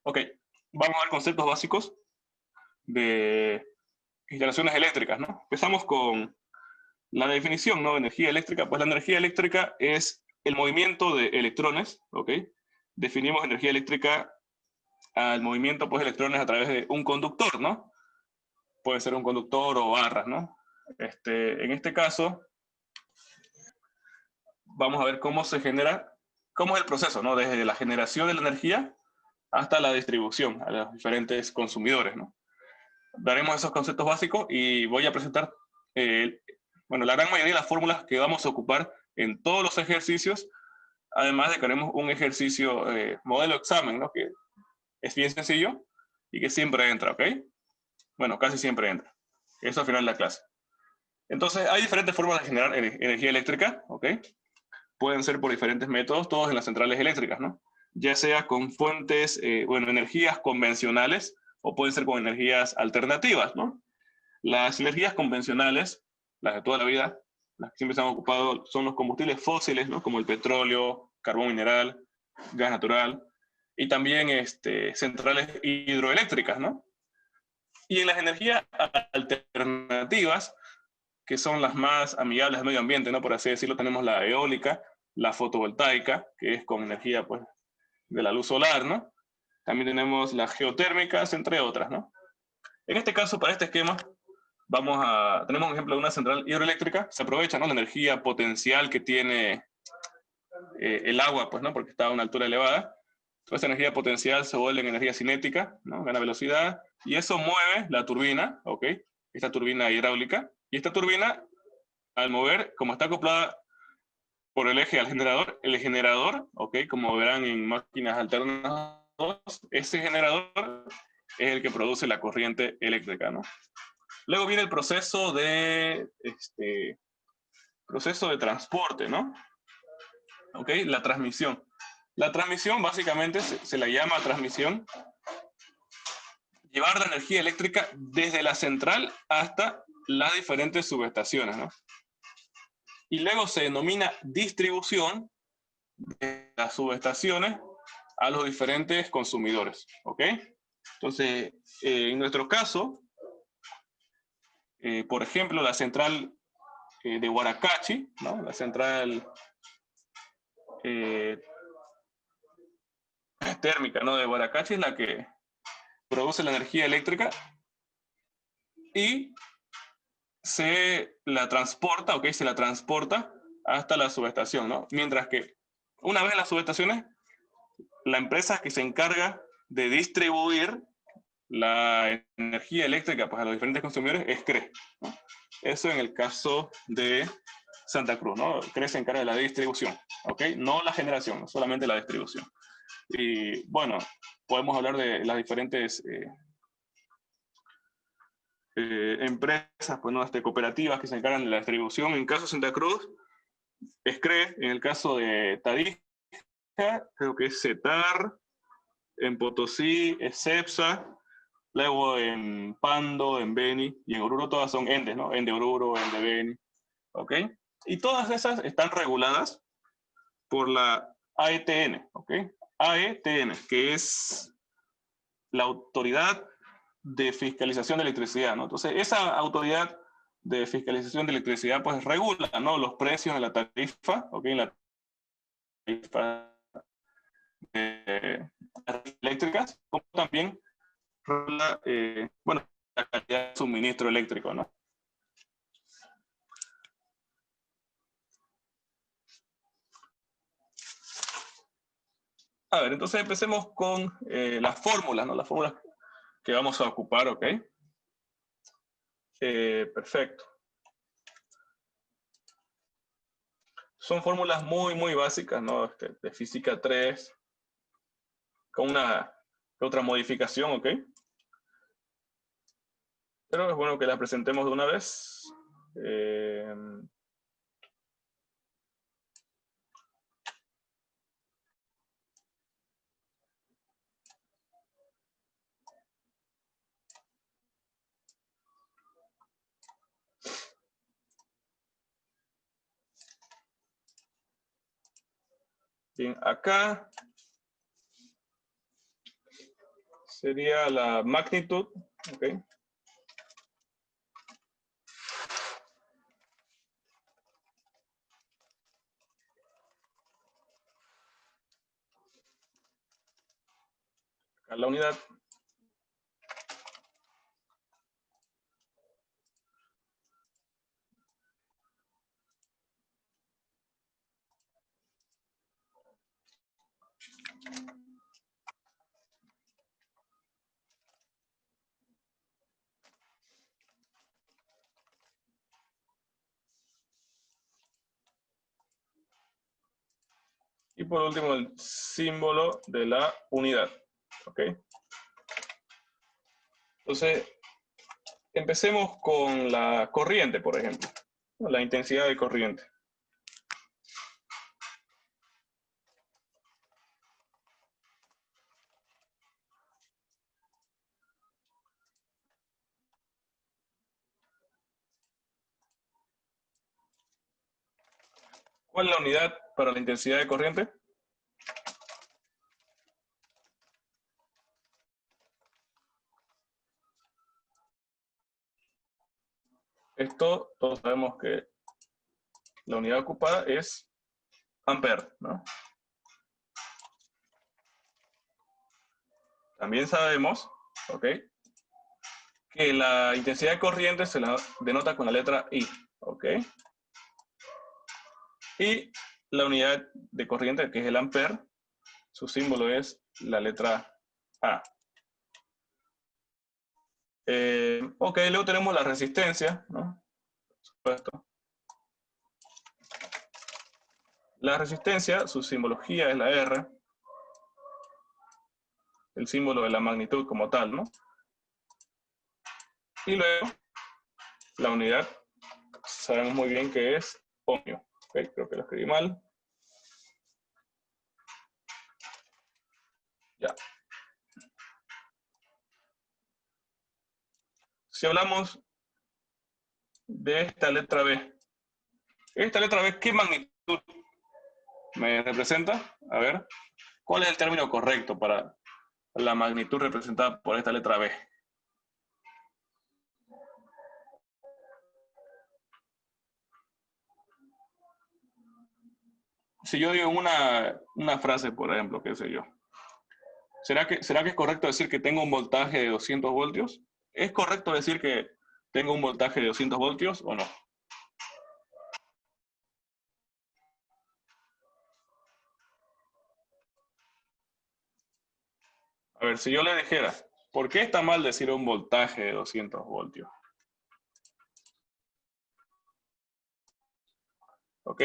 Ok, vamos a ver conceptos básicos de instalaciones eléctricas, ¿no? Empezamos con la definición, ¿no? De energía eléctrica. Pues la energía eléctrica es el movimiento de electrones, ¿ok? Definimos energía eléctrica al movimiento, pues, de electrones a través de un conductor, ¿no? Puede ser un conductor o barras, ¿no? En este caso, vamos a ver cómo se genera, cómo es el proceso, ¿no? Desde la generación de la energía hasta la distribución a los diferentes consumidores, ¿no? Daremos esos conceptos básicos y voy a presentar, eh, bueno, la gran mayoría de las fórmulas que vamos a ocupar en todos los ejercicios, además de que haremos un ejercicio modelo examen, ¿no? Que es bien sencillo y que siempre entra, ¿ok? Bueno, casi siempre entra. Eso al final de la clase. Entonces, hay diferentes formas de generar energía eléctrica, ¿ok? Pueden ser por diferentes métodos, todos en las centrales eléctricas, ¿no? Ya sea con fuentes, bueno, energías convencionales o pueden ser con energías alternativas, ¿no? Las energías convencionales, las de toda la vida, las que siempre se han ocupado, son los combustibles fósiles, ¿no? Como el petróleo, carbón mineral, gas natural, y también centrales hidroeléctricas, ¿no? Y en las energías alternativas, que son las más amigables al medio ambiente, ¿no? Por así decirlo, tenemos la eólica, la fotovoltaica, que es con energía, pues, de la luz solar, ¿no? También tenemos las geotérmicas, entre otras, ¿no? En este caso, para este esquema, tenemos un ejemplo de una central hidroeléctrica, se aprovecha, ¿no? La energía potencial que tiene el agua, pues, ¿no? Porque está a una altura elevada. Toda esa energía potencial se vuelve en energía cinética, ¿no? Gana velocidad, y eso mueve la turbina, ¿ok? Esta turbina hidráulica, y esta turbina, al mover, como está acoplada por el eje al generador, el generador, ¿ok? Como verán en máquinas alternas, ese generador es el que produce la corriente eléctrica, ¿no? Luego viene el proceso de transporte, ¿no? ¿Ok? La transmisión. La transmisión básicamente se la llama transmisión, llevar la energía eléctrica desde la central hasta las diferentes subestaciones, ¿no? Y luego se denomina distribución de las subestaciones a los diferentes consumidores, ¿ok? Entonces, en nuestro caso, por ejemplo, la central de Huaracachi, ¿no? La central eh, térmica, ¿no? De Huaracachi es la que produce la energía eléctrica y se la transporta, ¿ok? Se la transporta hasta la subestación, ¿no? Mientras que una vez en las subestaciones, la empresa que se encarga de distribuir la energía eléctrica, pues, a los diferentes consumidores es CRE, ¿no? Eso en el caso de Santa Cruz, ¿no? CRE se encarga de la distribución, ¿ok? No la generación, solamente la distribución. Y bueno, podemos hablar de las diferentes empresas, pues, ¿no? Cooperativas que se encargan de la distribución. En el caso de Santa Cruz, es CRE. En el caso de Tarija, creo que es CETAR. En Potosí es CEPSA. Luego en Pando, en Beni y en Oruro todas son endes, ¿no? Ende Oruro, ende Beni, ¿ok? Y todas esas están reguladas por la AETN, ¿ok? AETN, que es la Autoridad de Fiscalización de Electricidad, ¿no? Entonces, esa autoridad de fiscalización de electricidad, pues, regula, ¿no? Los precios en la tarifa, ¿ok? En la tarifa de eléctricas, como también regula, bueno, la calidad de suministro eléctrico, ¿no? A ver, entonces empecemos con las fórmulas, ¿no? Las fórmulas que vamos a ocupar, ¿ok? Perfecto. Son fórmulas muy, muy básicas, ¿no? De física 3, con una otra modificación, ¿ok? Pero es bueno que las presentemos de una vez. Eh, bien, acá sería la magnitud, ¿ok? Acá la unidad. Y por último, el símbolo de la unidad, ¿ok? Entonces, empecemos con la corriente, por ejemplo, la intensidad de corriente. ¿Cuál es la unidad para la intensidad de corriente? Esto, todos sabemos que la unidad ocupada es ampere, ¿no? También sabemos, ¿ok?, que la intensidad de corriente se la denota con la letra I, ¿ok? Y la unidad de corriente, que es el ampere, su símbolo es la letra A. Ok, luego tenemos la resistencia, ¿no? Por supuesto. La resistencia, su simbología es la R, el símbolo de la magnitud como tal, ¿no? Y luego, la unidad, sabemos muy bien que es ohmio. Ok, creo que lo escribí mal. Ya. Si hablamos de esta letra B, ¿qué magnitud me representa? A ver, ¿cuál es el término correcto para la magnitud representada por esta letra B? Si yo digo una frase, por ejemplo, qué sé yo, ¿será que es correcto decir que tengo un voltaje de 200 voltios? ¿Es correcto decir que tengo un voltaje de 200 voltios o no? A ver, si yo le dijera, ¿por qué está mal decir un voltaje de 200 voltios? ¿Ok?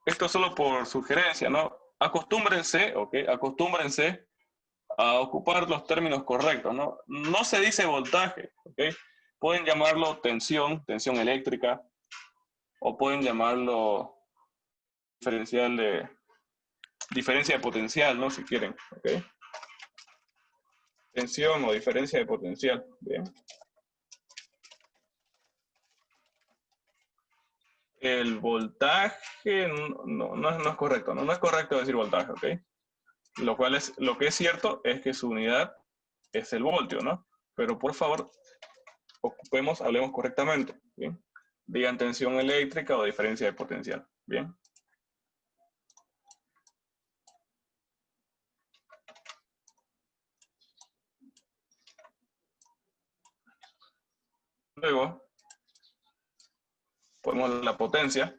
Esto solo por sugerencia, ¿no? Acostúmbrense, ¿ok? Acostúmbrense a ocupar los términos correctos, ¿no? No se dice voltaje, ¿ok? Pueden llamarlo tensión eléctrica, o pueden llamarlo diferencia de potencial, ¿no? Si quieren, ¿ok? Tensión o diferencia de potencial, ¿bien? El voltaje no es correcto, ¿no? No es correcto decir voltaje, ¿ok? Lo que es cierto es que su unidad es el voltio, ¿no? Pero por favor, hablemos correctamente, ¿bien? Digan tensión eléctrica o diferencia de potencial, ¿bien? Luego, ponemos la potencia.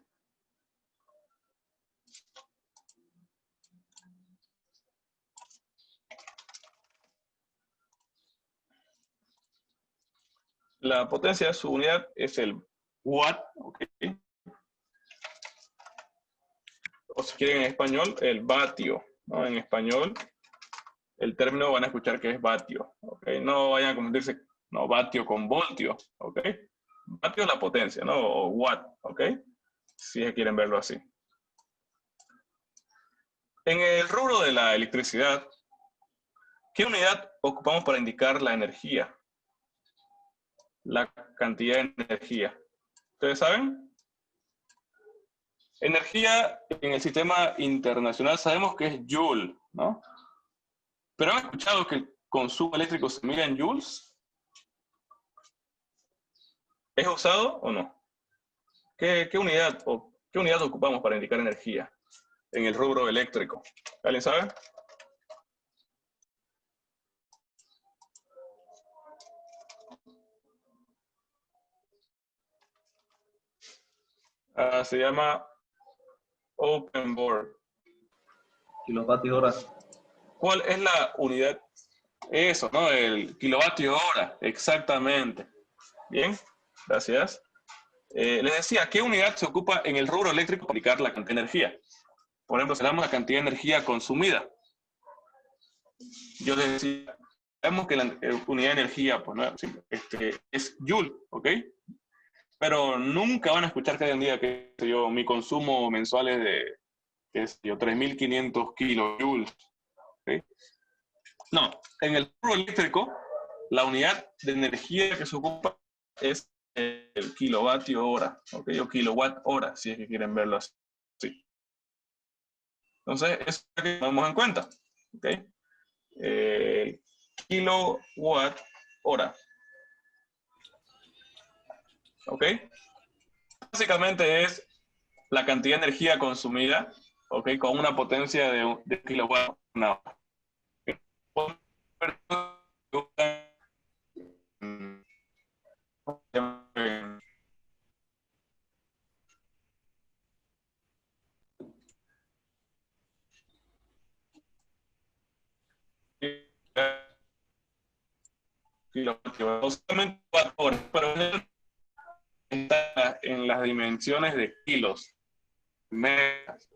La potencia, su unidad es el watt, ¿ok? O si quieren en español, el vatio, ¿no? En español, el término van a escuchar que es vatio, ¿ok? No vayan a confundirse, no, vatio con voltio, ¿ok? Vatio es la potencia, ¿no? O watt, ¿ok? Si quieren verlo así. En el rubro de la electricidad, ¿qué unidad ocupamos para indicar la energía? La cantidad de energía. ¿Ustedes saben? Energía en el sistema internacional sabemos que es Joule, ¿no? Pero han escuchado que consumo eléctrico se mide en joules? ¿Es usado o no? ¿Qué unidad ocupamos para indicar energía en el rubro eléctrico? ¿Alguien sabe? Se llama Open Board. Kilovatios hora. ¿Cuál es la unidad? Eso, ¿no? El kilovatio hora, exactamente. Bien, gracias. Les decía, ¿qué unidad se ocupa en el rubro eléctrico para indicar la cantidad de energía? Por ejemplo, si damos la cantidad de energía consumida. Yo les decía, sabemos que la unidad de energía pues, ¿no? Es Joule, ¿ok? Pero nunca van a escuchar que hoy en día que yo, mi consumo mensual es de, qué sé yo, 3.500 kilojoules. ¿Okay? No, en el rubro eléctrico, la unidad de energía que se ocupa es el kilovatio hora, ¿ok? O kilowatt hora, si es que quieren verlo así. Entonces, eso es lo que tomamos en cuenta, ¿ok? Kilowatt hora. ¿Ok? Básicamente es la cantidad de energía consumida, ¿ok? Con una potencia de kilowatt hora. Solamente 4 horas, pero está en las dimensiones de kilos, megas.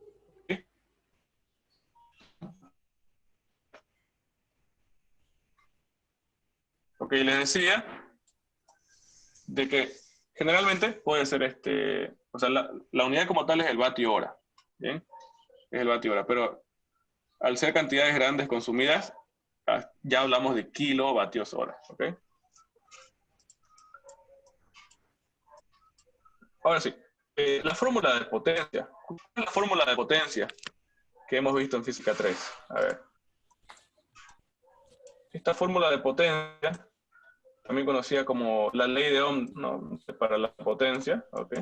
¿Sí? Ok, les decía de que generalmente puede ser o sea, la unidad como tal es el vatio hora, ¿bien? Es el vatio hora, pero al ser cantidades grandes consumidas, ya hablamos de kilovatios hora, ¿ok? Ahora sí, la fórmula de potencia. ¿Cuál es la fórmula de potencia que hemos visto en física 3? A ver. Esta fórmula de potencia, también conocida como la ley de Ohm, ¿no? Para la potencia, ¿ok?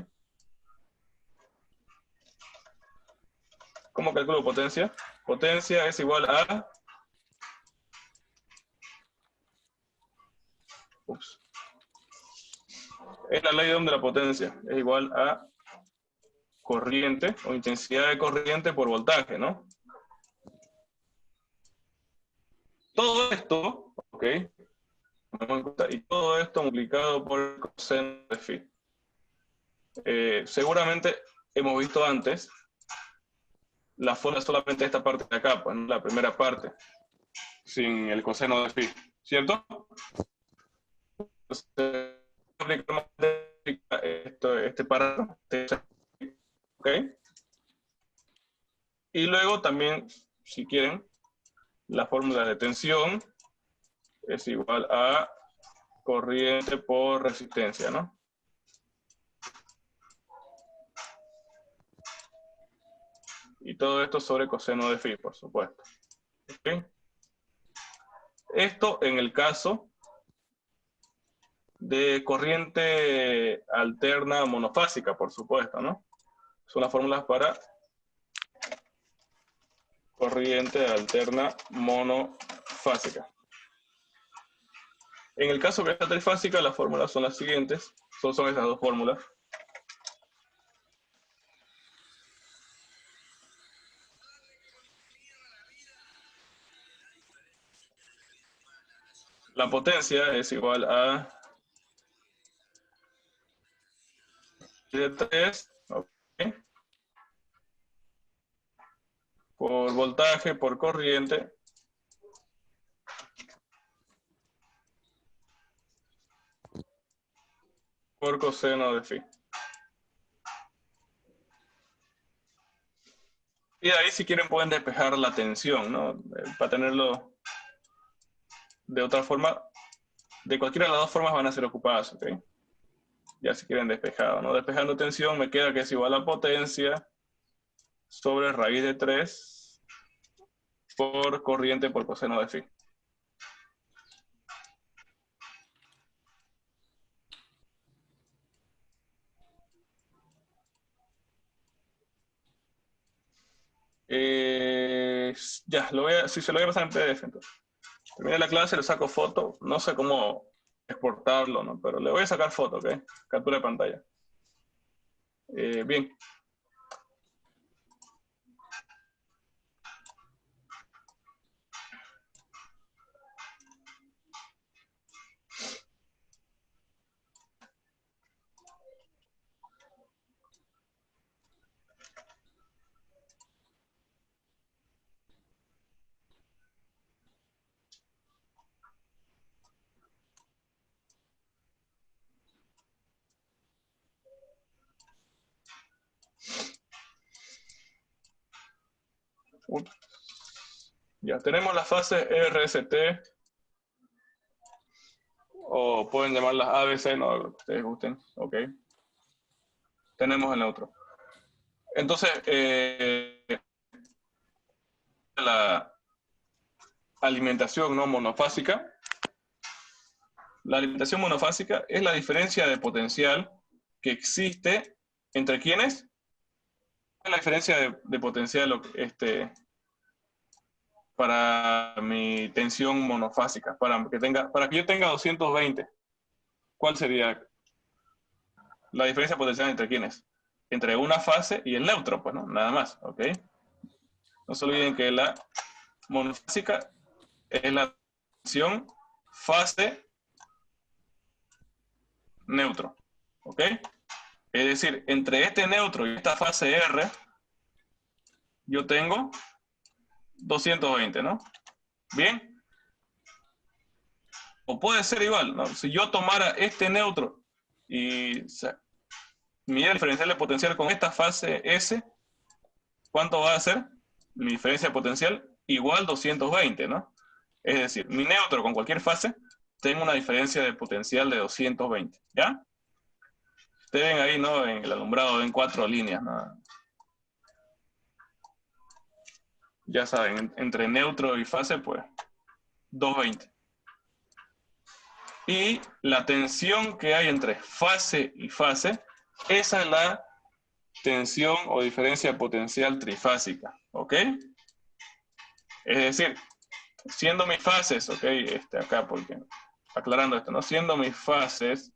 ¿Cómo calculo potencia? Potencia es igual a... Ups. Es la ley de Ohm de la potencia. Es igual a corriente o intensidad de corriente por voltaje, ¿no? Todo esto, ¿ok? Y todo esto multiplicado por el coseno de phi. Seguramente hemos visto antes la fórmula solamente esta parte de acá, pues, ¿no? La primera parte, sin el coseno de phi, ¿cierto? Entonces, este parámetro, ¿ok? Y luego también, si quieren, la fórmula de tensión es igual a corriente por resistencia, ¿no? Y todo esto sobre coseno de phi, por supuesto. ¿Okay? Esto en el caso de corriente alterna monofásica, por supuesto, ¿no? Son las fórmulas para corriente alterna monofásica. En el caso de esta trifásica, las fórmulas son las siguientes. Son esas dos fórmulas. La potencia es igual a de 3, ¿okay? Por voltaje, por corriente, por coseno de phi. Y ahí si quieren pueden despejar la tensión, ¿no? Para tenerlo de otra forma, de cualquiera de las dos formas van a ser ocupadas, ¿ok? Ya si quieren despejado, ¿no? Despejando tensión me queda que es igual a potencia sobre raíz de 3 por corriente por coseno de phi. Ya, si se lo voy a pasar en PDF, entonces. Termine la clase, le saco foto. No sé cómo exportarlo, ¿no? Pero le voy a sacar foto, ¿ok? Captura de pantalla. Bien. Ya tenemos la fase RST, o pueden llamarlas ABC, no, lo que ustedes gusten, ok. Tenemos el neutro. Entonces, la alimentación no monofásica. La alimentación monofásica es la diferencia de potencial que existe entre quienes. Es la diferencia de potencial para mi tensión monofásica, para que yo tenga 220. ¿Cuál sería la diferencia potencial entre quiénes? Entre una fase y el neutro, pues, ¿no? Nada más, ¿ok? No se olviden que la monofásica es la tensión fase neutro, ¿ok? Es decir, entre este neutro y esta fase R, yo tengo 220, ¿no? Bien. O puede ser igual, ¿no? Si yo tomara este neutro y midieran el diferencial de potencial con esta fase S, ¿cuánto va a ser? Mi diferencia de potencial igual 220, ¿no? Es decir, mi neutro con cualquier fase, tengo una diferencia de potencial de 220, ¿ya? Ustedes ven ahí, ¿no? En el alumbrado ven 4 líneas, ¿no? Ya saben, entre neutro y fase, pues, 220. Y la tensión que hay entre fase y fase, esa es la tensión o diferencia potencial trifásica, ¿ok? Es decir, siendo mis fases, ¿ok? Acá, porque, aclarando esto, ¿no? Siendo mis fases,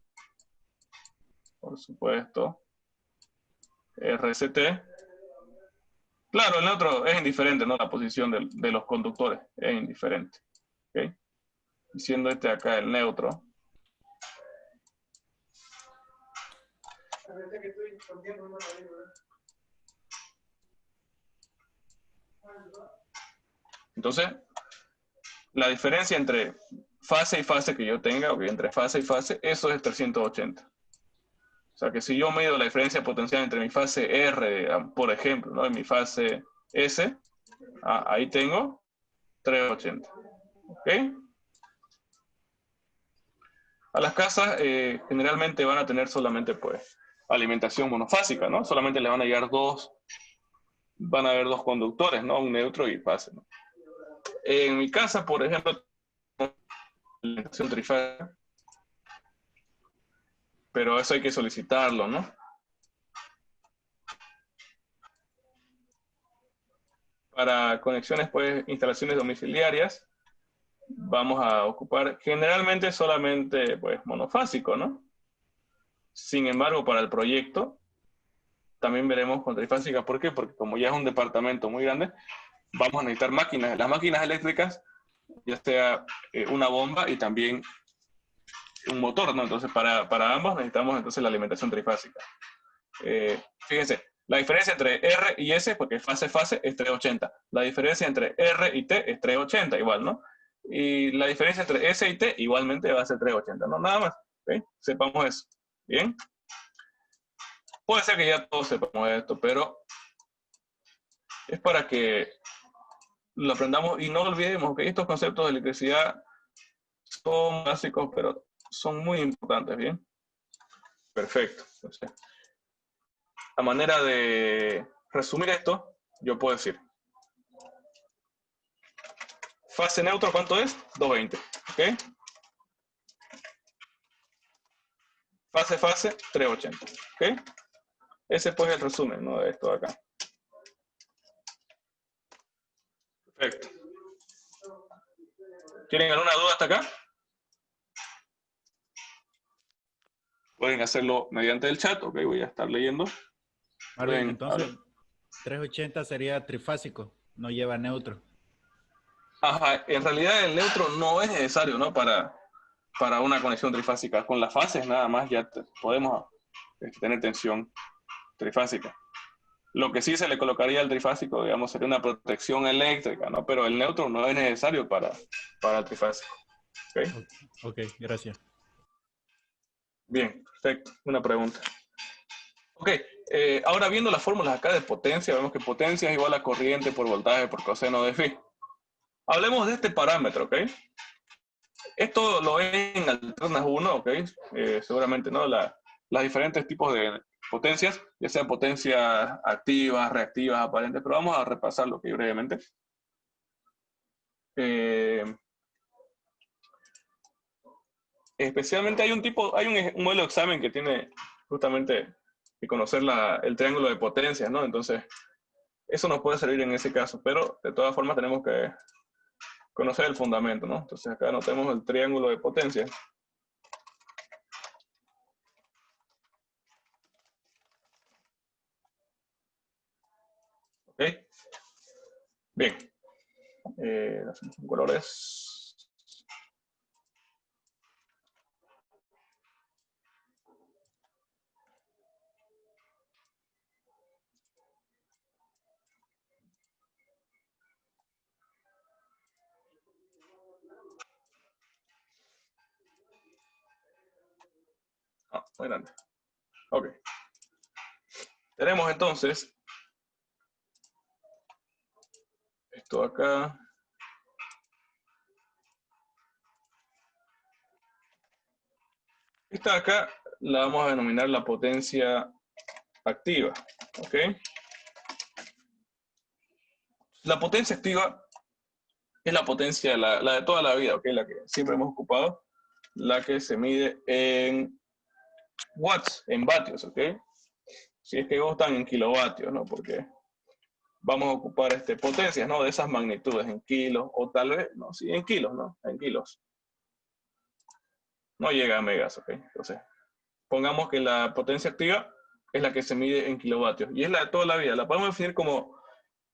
por supuesto, RCT, claro, el neutro es indiferente, ¿no? La posición de los conductores es indiferente, ¿ok? Y siendo acá el neutro. Entonces, la diferencia entre fase y fase que yo tenga, o entre fase y fase, eso es 380. O sea que si yo mido la diferencia potencial entre mi fase R, por ejemplo, ¿no? Y mi fase S, ahí tengo 380. ¿Ok? A las casas generalmente van a tener solamente pues alimentación monofásica, ¿no? Solamente le van a llegar van a haber dos conductores, ¿no? Un neutro y fase, ¿no? En mi casa, por ejemplo, alimentación trifásica, pero eso hay que solicitarlo, ¿no? Para conexiones, pues, instalaciones domiciliarias, vamos a ocupar generalmente solamente, pues, monofásico, ¿no? Sin embargo, para el proyecto, también veremos con trifásica. ¿Por qué? Porque como ya es un departamento muy grande, vamos a necesitar máquinas. Las máquinas eléctricas, ya sea una bomba y también un motor, ¿no? Entonces, para ambos necesitamos entonces la alimentación trifásica. Fíjense, la diferencia entre R y S, porque fase-fase, es 380. La diferencia entre R y T es 380 igual, ¿no? Y la diferencia entre S y T igualmente va a ser 380, ¿no? Nada más, ¿ok? Sepamos eso, ¿bien? Puede ser que ya todos sepamos esto, pero es para que lo aprendamos y no lo olvidemos, que estos conceptos de electricidad son básicos, pero son muy importantes, ¿bien? Perfecto. Entonces, a manera de resumir esto, yo puedo decir, fase neutro, ¿cuánto es? 220, ¿ok? Fase, 380, ¿ok? Ese pues es el resumen, ¿no? De esto de acá. Perfecto. ¿Tienen alguna duda hasta acá? Pueden hacerlo mediante el chat. Ok, voy a estar leyendo. Marvin, Pueden entonces 380 sería trifásico, no lleva neutro. Ajá, en realidad el neutro no es necesario, ¿no? Para una conexión trifásica. Con las fases nada más ya podemos tener tensión trifásica. Lo que sí se le colocaría al trifásico, digamos, sería una protección eléctrica, ¿no? Pero el neutro no es necesario para el trifásico. ¿Okay? Ok, gracias. Bien, perfecto. Una pregunta. Ok, ahora viendo las fórmulas acá de potencia, vemos que potencia es igual a corriente por voltaje por coseno de phi. Hablemos de este parámetro, ¿ok? Esto lo ven en alternas 1, ¿ok? Seguramente, ¿no? Las diferentes tipos de potencias, ya sean potencias activas, reactivas, aparentes, pero vamos a repasarlo aquí brevemente. Especialmente hay un modelo de examen que tiene justamente que conocer el triángulo de potencias, ¿no? Entonces, eso nos puede servir en ese caso, pero de todas formas tenemos que conocer el fundamento, ¿no? Entonces acá anotemos el triángulo de potencias. ¿Ok? Bien. Hacemos con colores. Muy grande. Ok. Tenemos entonces esto acá. Esta acá la vamos a denominar la potencia activa. ¿Ok? La potencia activa es la potencia, la de toda la vida, ¿ok? La que siempre hemos ocupado, la que se mide en watts, en vatios, ¿ok? Si es que gustan en kilovatios, ¿no? Porque vamos a ocupar potencias, ¿no? De esas magnitudes en kilos, o tal vez, no, sí, en kilos, ¿no? En kilos. No llega a megas, ¿ok? Entonces, pongamos que la potencia activa es la que se mide en kilovatios, y es la de toda la vida. La podemos definir como,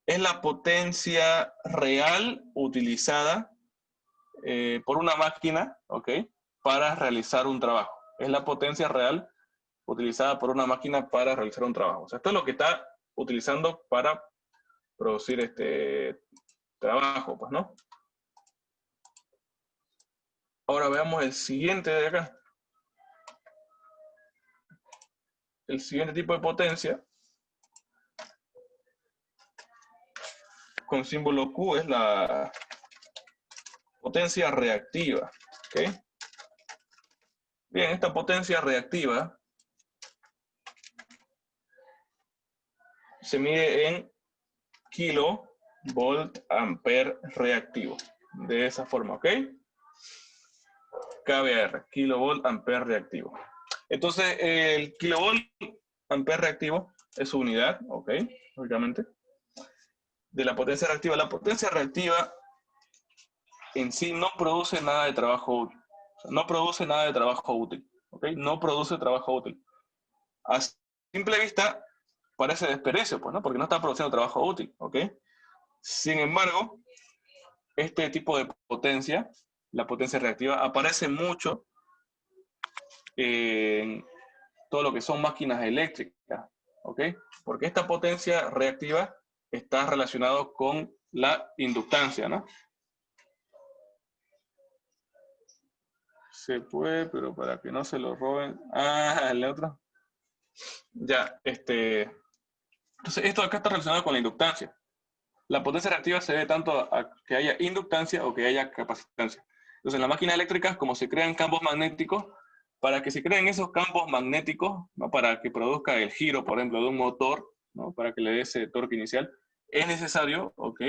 es la potencia real utilizada por una máquina, ¿ok? Para realizar un trabajo. Es la potencia real utilizada por una máquina para realizar un trabajo. O sea, esto es lo que está utilizando para producir este trabajo, pues, ¿no? Ahora veamos el siguiente de acá. El siguiente tipo de potencia, con símbolo Q, es la potencia reactiva, ¿ok? Bien, esta potencia reactiva se mide en kilovolt amper reactivo. De esa forma, ¿ok? kVr, kilovolt amper reactivo. Entonces, el kilovolt amper reactivo es su unidad, ¿ok? Lógicamente, de la potencia reactiva. La potencia reactiva en sí no produce nada de trabajo útil. O sea, no produce nada de trabajo útil, ¿ok? No produce trabajo útil. A simple vista, parece desperdicio, pues, ¿no? Porque no está produciendo trabajo útil, ¿ok? Sin embargo, este tipo de potencia, la potencia reactiva, aparece mucho en todo lo que son máquinas eléctricas, ¿ok? Porque esta potencia reactiva está relacionado con la inductancia, ¿no? Se puede, pero para que no se lo roben. Ah, el otro. Ya, entonces esto acá está relacionado con la inductancia. La potencia reactiva se debe tanto a que haya inductancia o que haya capacitancia. Entonces en las máquinas eléctricas, como se crean campos magnéticos, para que se creen esos campos magnéticos, ¿no? Para que produzca el giro, por ejemplo, de un motor, ¿no? Para que le dé ese torque inicial, es necesario, ¿ok?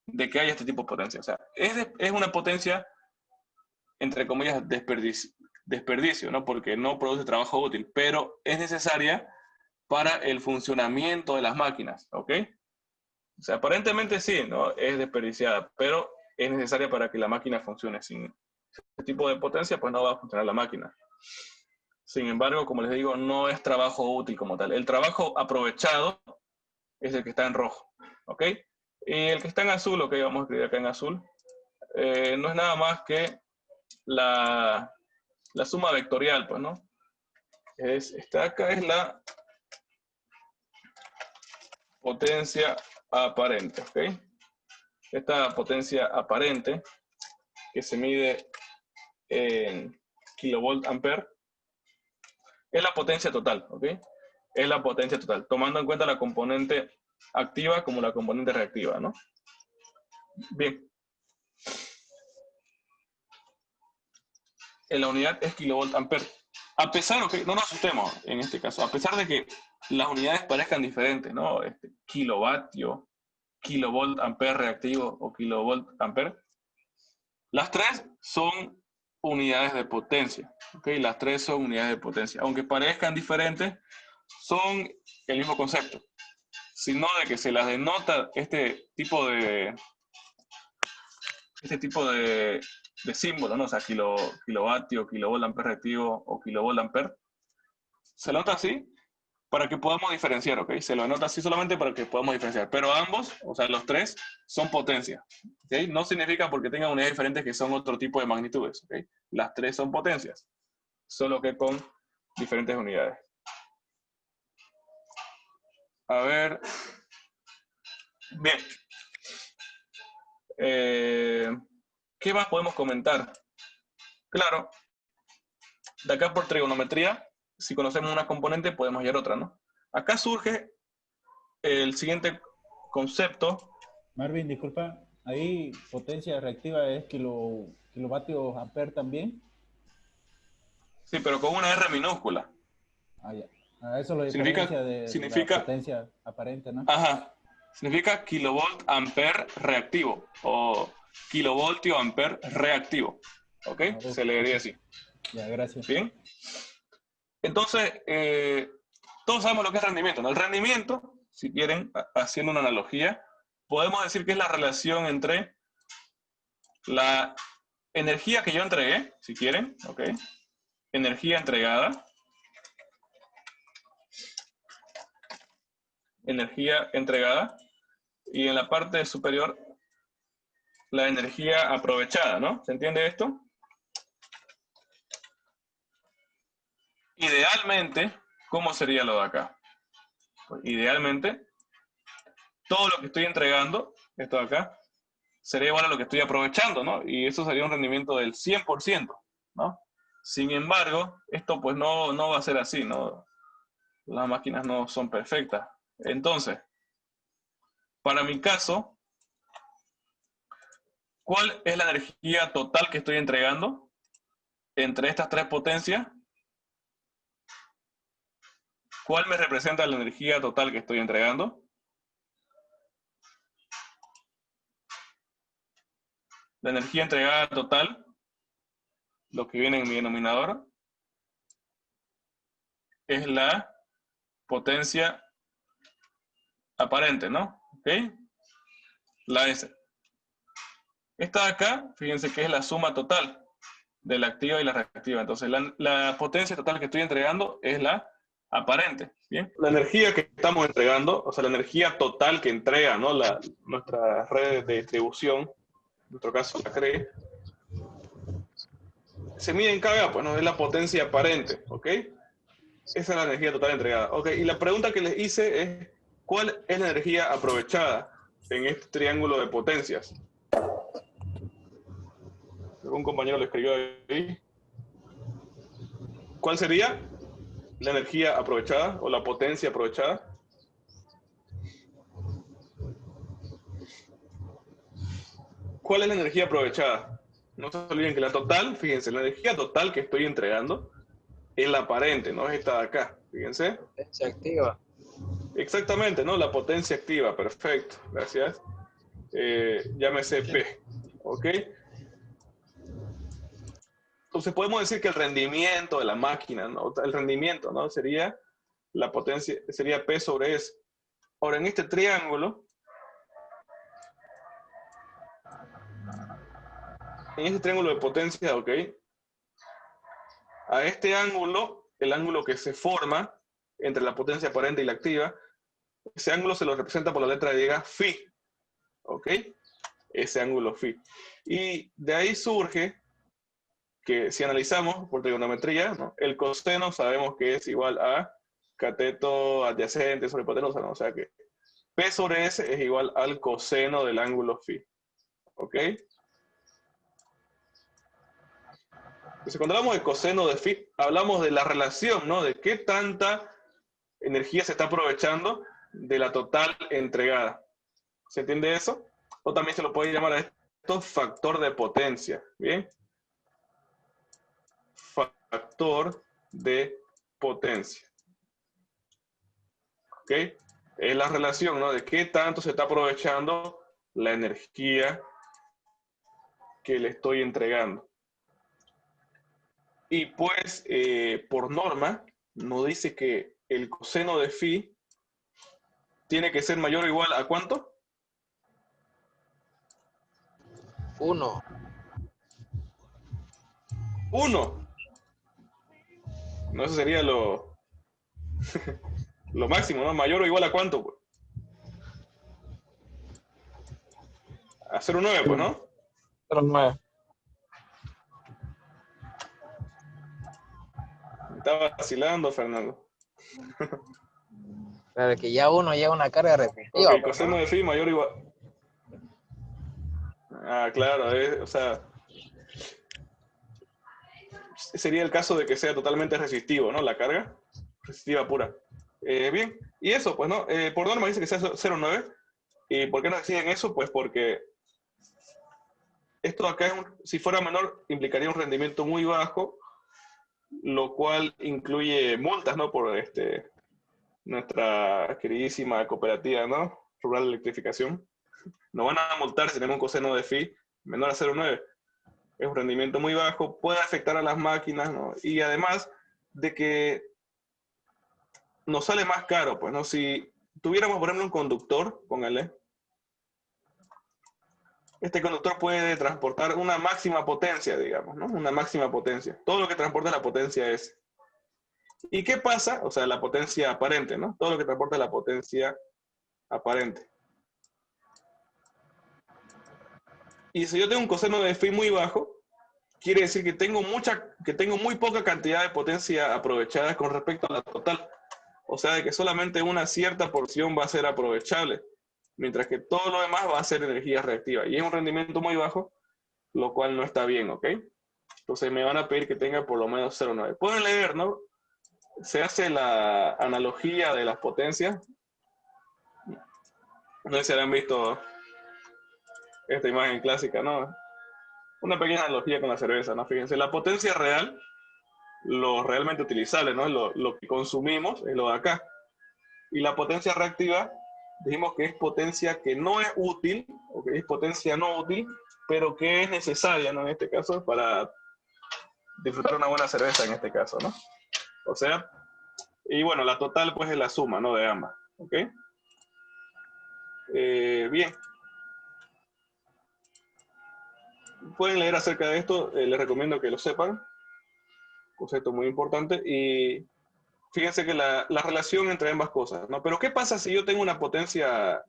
De que haya este tipo de potencia. O sea, es una potencia, entre comillas, desperdicio, ¿no? Porque no produce trabajo útil, pero es necesaria para el funcionamiento de las máquinas, ¿ok? O sea, aparentemente sí, ¿no? Es desperdiciada, pero es necesaria para que la máquina funcione. Sin este tipo de potencia, pues no va a funcionar la máquina. Sin embargo, como les digo, no es trabajo útil como tal. El trabajo aprovechado es el que está en rojo, ¿ok? Y el que está en azul, ok, vamos a escribir acá en azul, no es nada más que la suma vectorial, pues, ¿no? Esta acá es la potencia aparente, ¿ok? Esta potencia aparente, que se mide en kilovolt ampere, es la potencia total, ¿ok? Es la potencia total, tomando en cuenta la componente activa como la componente reactiva, ¿no? Bien. En la unidad es kilovolt ampere. A pesar, ok, no nos asustemos en este caso, a pesar de que las unidades parezcan diferentes, ¿no? Kilovatio, kilovolt ampere reactivo o kilovolt ampere, las tres son unidades de potencia, ¿ok? Las tres son unidades de potencia. Aunque parezcan diferentes, son el mismo concepto, sino de que se las denota este tipo de símbolo, ¿no? O sea, kilovatio, kilovolt ampere reactivo o kilovolt ampere. Se lo nota así para que podamos diferenciar, ¿ok? Se lo anota así solamente para que podamos diferenciar. Pero ambos, o sea, los tres, son potencia, ¿ok? No significa porque tengan unidades diferentes que son otro tipo de magnitudes, ¿ok? Las tres son potencias, solo que con diferentes unidades. A ver. Bien. ¿Qué más podemos comentar? Claro, de acá por trigonometría, si conocemos una componente, podemos hallar otra, ¿no? Acá surge el siguiente concepto. Marvin, disculpa, ahí potencia reactiva es kilovatios ampere también. Sí, pero con una R minúscula. Ah, ya. Ah, eso es la Significa, diferencia de la significa, potencia aparente, ¿no? ajá, significa kilovolt ampere reactivo o kilovoltio ampere reactivo. ¿Ok? Se leería así. Ya, gracias. Bien. Entonces, todos sabemos lo que es rendimiento, ¿no? El rendimiento, si quieren, haciendo una analogía, podemos decir que es la relación entre la energía que yo entregué, si quieren, ¿ok? Energía entregada. Energía entregada. Y en la parte superior, la energía aprovechada, ¿no? ¿Se entiende esto? Idealmente, ¿cómo sería lo de acá? Pues idealmente, todo lo que estoy entregando, esto de acá, sería igual a lo que estoy aprovechando, ¿no? Y eso sería un rendimiento del 100%, ¿no? Sin embargo, esto pues no va a ser así, ¿no? Las máquinas no son perfectas. Entonces, para mi caso, ¿cuál es la energía total que estoy entregando entre estas tres potencias? ¿Cuál me representa la energía total que estoy entregando? La energía entregada total, lo que viene en mi denominador, es la potencia aparente, ¿no? ¿Ok? La S. Esta de acá, fíjense que es la suma total de la activa y la reactiva. Entonces, la potencia total que estoy entregando es la aparente. ¿Bien? La energía que estamos entregando, o sea, la energía total que entrega, ¿no? Nuestra red de distribución, en nuestro caso la CRE, se mide en kVA, pues no es la potencia aparente, ¿ok? Esa es la energía total entregada. Ok, y la pregunta que les hice es, ¿cuál es la energía aprovechada en este triángulo de potencias? ¿Algún compañero lo escribió ahí? ¿Cuál sería la energía aprovechada o la potencia aprovechada? ¿Cuál es la energía aprovechada? No se olviden que la total, fíjense, la energía total que estoy entregando es la aparente, no es esta de acá, fíjense. Potencia activa. Exactamente, ¿no? La potencia activa, perfecto, gracias. Llámese P, ¿ok? Entonces podemos decir que el rendimiento de la máquina, ¿no? El rendimiento, ¿no? Sería la potencia, sería P sobre S. Ahora, en este triángulo, en este triángulo de potencia, ¿ok? A este ángulo, el ángulo que se forma entre la potencia aparente y la activa, ese ángulo se lo representa por la letra griega phi, ¿ok? Ese ángulo phi. Y de ahí surge que si analizamos por trigonometría, ¿no? El coseno sabemos que es igual a cateto adyacente sobre hipotenusa, ¿no? O sea que P sobre S es igual al coseno del ángulo phi, ¿ok? Entonces, cuando hablamos de coseno de phi, hablamos de la relación, ¿no? De qué tanta energía se está aprovechando de la total entregada. ¿Se entiende eso? O también se lo puede llamar a esto factor de potencia, ¿bien? Factor de potencia. ¿Ok? Es la relación, ¿no? De qué tanto se está aprovechando la energía que le estoy entregando. Y pues, por norma, nos dice que el coseno de phi tiene que ser mayor o igual a ¿cuánto? 1. 1. No, eso sería lo máximo, ¿no? Mayor o igual a ¿cuánto? Pues? A 0,9, pues, ¿no? 0,9. Estaba vacilando, Fernando. Claro que ya uno lleva una carga repetitiva. Ok, coseno de phi mayor o igual. Ah, claro, o sea, sería el caso de que sea totalmente resistivo, ¿no? La carga, resistiva pura. Bien, y eso, pues, ¿no? Por norma dice que sea 0,9. ¿Y por qué nos exigen eso? Pues porque esto acá, si fuera menor, implicaría un rendimiento muy bajo, lo cual incluye multas, ¿no? Por nuestra queridísima cooperativa, ¿no? Rural Electrificación. Nos van a multar si tenemos un coseno de phi menor a 0,9. Es un rendimiento muy bajo, puede afectar a las máquinas, ¿no? Y además de que nos sale más caro, pues, ¿no? Si tuviéramos, por ejemplo, un conductor, póngale, este conductor puede transportar una máxima potencia, digamos, ¿no? Una máxima potencia. Todo lo que transporta la potencia es. ¿Y qué pasa? O sea, la potencia aparente, ¿no? Todo lo que transporta la potencia aparente. Y si yo tengo un coseno de phi muy bajo, quiere decir que tengo muy poca cantidad de potencia aprovechada con respecto a la total. O sea, de que solamente una cierta porción va a ser aprovechable, mientras que todo lo demás va a ser energía reactiva. Y es un rendimiento muy bajo, lo cual no está bien, ¿ok? Entonces me van a pedir que tenga por lo menos 0,9. Pueden leer, ¿no? Se hace la analogía de las potencias. No sé si han visto esta imagen clásica, ¿no? Una pequeña analogía con la cerveza, ¿no? Fíjense, la potencia real, lo realmente utilizable, ¿no? Lo que consumimos es lo de acá. Y la potencia reactiva, dijimos que es potencia que no es útil, o que es potencia no útil, pero que es necesaria, ¿no? En este caso, para disfrutar una buena cerveza, en este caso, ¿no? O sea, y bueno, la total, pues, es la suma, ¿no? De ambas, ¿ok? Bien. Pueden leer acerca de esto, les recomiendo que lo sepan. Concepto muy importante. Y fíjense que la relación entre ambas cosas, ¿no? Pero ¿qué pasa si yo tengo una potencia,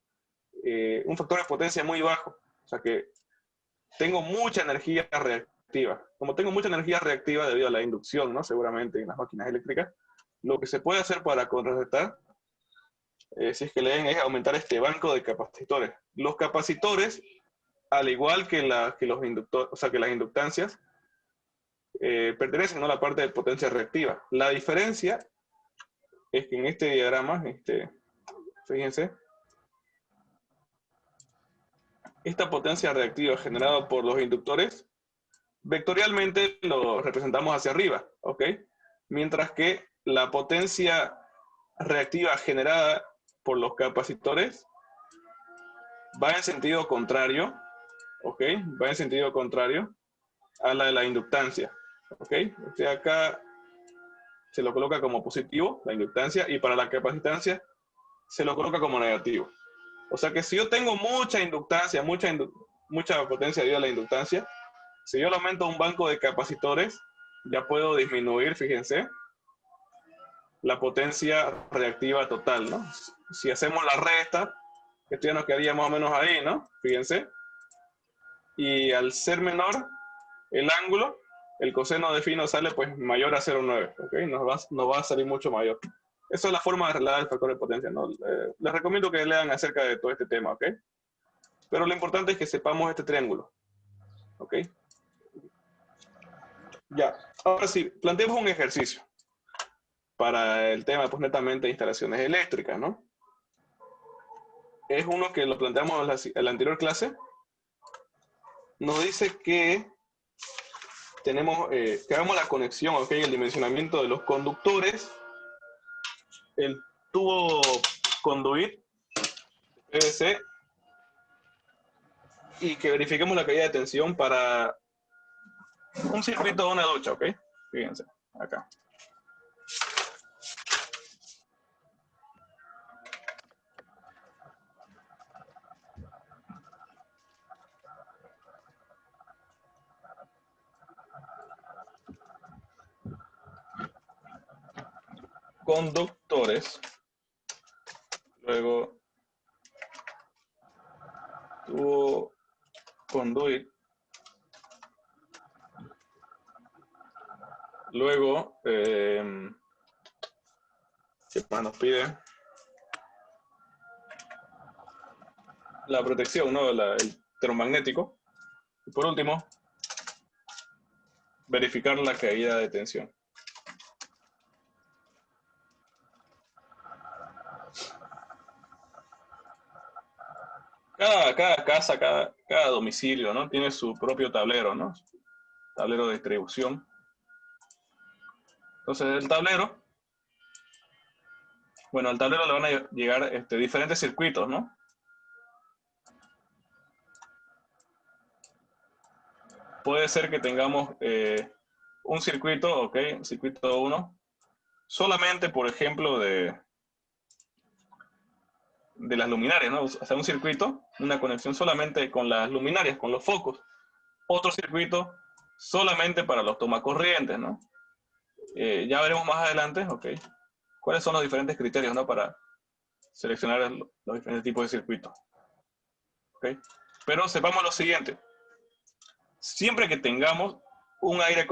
un factor de potencia muy bajo? O sea que tengo mucha energía reactiva. Como tengo mucha energía reactiva debido a la inducción, ¿no? Seguramente en las máquinas eléctricas, lo que se puede hacer para contrarrestar, si es que leen, es aumentar este banco de capacitores. Los capacitores, al igual que, los inductores, o sea, que las inductancias, pertenecen a la parte de potencia reactiva. La diferencia es que en este diagrama, fíjense, esta potencia reactiva generada por los inductores, vectorialmente lo representamos hacia arriba, ¿ok? Mientras que la potencia reactiva generada por los capacitores va en sentido contrario, ¿ok? Va en sentido contrario a la de la inductancia, ¿ok? Acá se lo coloca como positivo, la inductancia, y para la capacitancia se lo coloca como negativo. O sea que si yo tengo mucha inductancia, mucha potencia debido a la inductancia, Si yo le aumento un banco de capacitores, ya puedo disminuir, fíjense, la potencia reactiva total, ¿no? Si hacemos la resta, esto ya nos quedaría más o menos ahí, ¿no? Fíjense. Y al ser menor el ángulo, el coseno de phi nos sale pues mayor a 0,9, ¿ok? Nos va a salir mucho mayor. Esa es la forma de arreglar el factor de potencia, ¿no? Les recomiendo que lean acerca de todo este tema, ¿ok? Pero lo importante es que sepamos este triángulo, ¿ok? Ya, ahora sí, planteemos un ejercicio para el tema, pues netamente de instalaciones eléctricas, ¿no? Es uno que lo planteamos en la anterior clase. Nos dice que tenemos, que hagamos la conexión, ¿ok? El dimensionamiento de los conductores, el tubo conduit PVC, y que verifiquemos la caída de tensión para un circuito de una ducha, ¿ok? Fíjense, acá. Conductores, luego tubo conduit, luego, ¿qué más nos pide? La protección, ¿no? El termomagnético. Y por último, verificar la caída de tensión. Cada casa, cada domicilio, ¿no? Tiene su propio tablero, ¿no? Tablero de distribución. Entonces, el tablero, bueno, al tablero le van a llegar diferentes circuitos, ¿no? Puede ser que tengamos un circuito, ¿ok? Circuito 1, solamente, por ejemplo, de las luminarias, ¿no? O sea, un circuito, una conexión solamente con las luminarias, con los focos. Otro circuito solamente para los tomacorrientes, ¿no? Ya veremos más adelante, ¿ok? ¿Cuáles son los diferentes criterios, ¿no? Para seleccionar los diferentes tipos de circuitos. ¿Ok? Pero sepamos lo siguiente. Siempre que tengamos un aires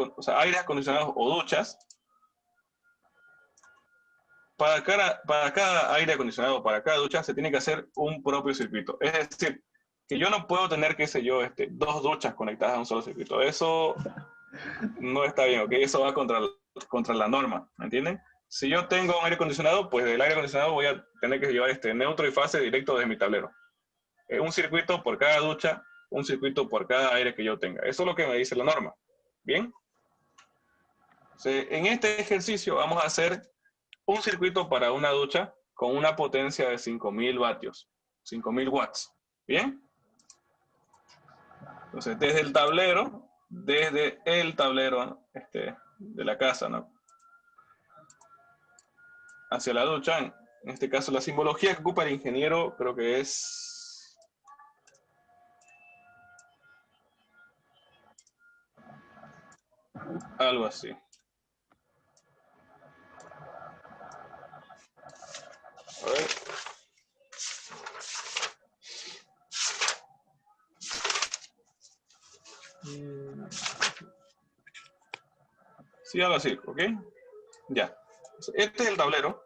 acondicionados o duchas, para cada aire acondicionado, para cada ducha, se tiene que hacer un propio circuito. Es decir, que yo no puedo tener, qué sé yo, dos duchas conectadas a un solo circuito. Eso no está bien, ¿ok? Eso va contra la norma, ¿me entienden? Si yo tengo un aire acondicionado, pues del aire acondicionado voy a tener que llevar neutro y fase directo desde mi tablero. Un circuito por cada ducha, un circuito por cada aire que yo tenga. Eso es lo que me dice la norma. ¿Bien? Entonces, en este ejercicio vamos a hacer un circuito para una ducha con una potencia de 5000 vatios, 5000 watts. ¿Bien? Entonces, desde el tablero de la casa, ¿no? Hacia la ducha, en este caso la simbología que ocupa el ingeniero creo que es algo así. A ver. Sí, algo así, ¿ok? Ya. Este es el tablero.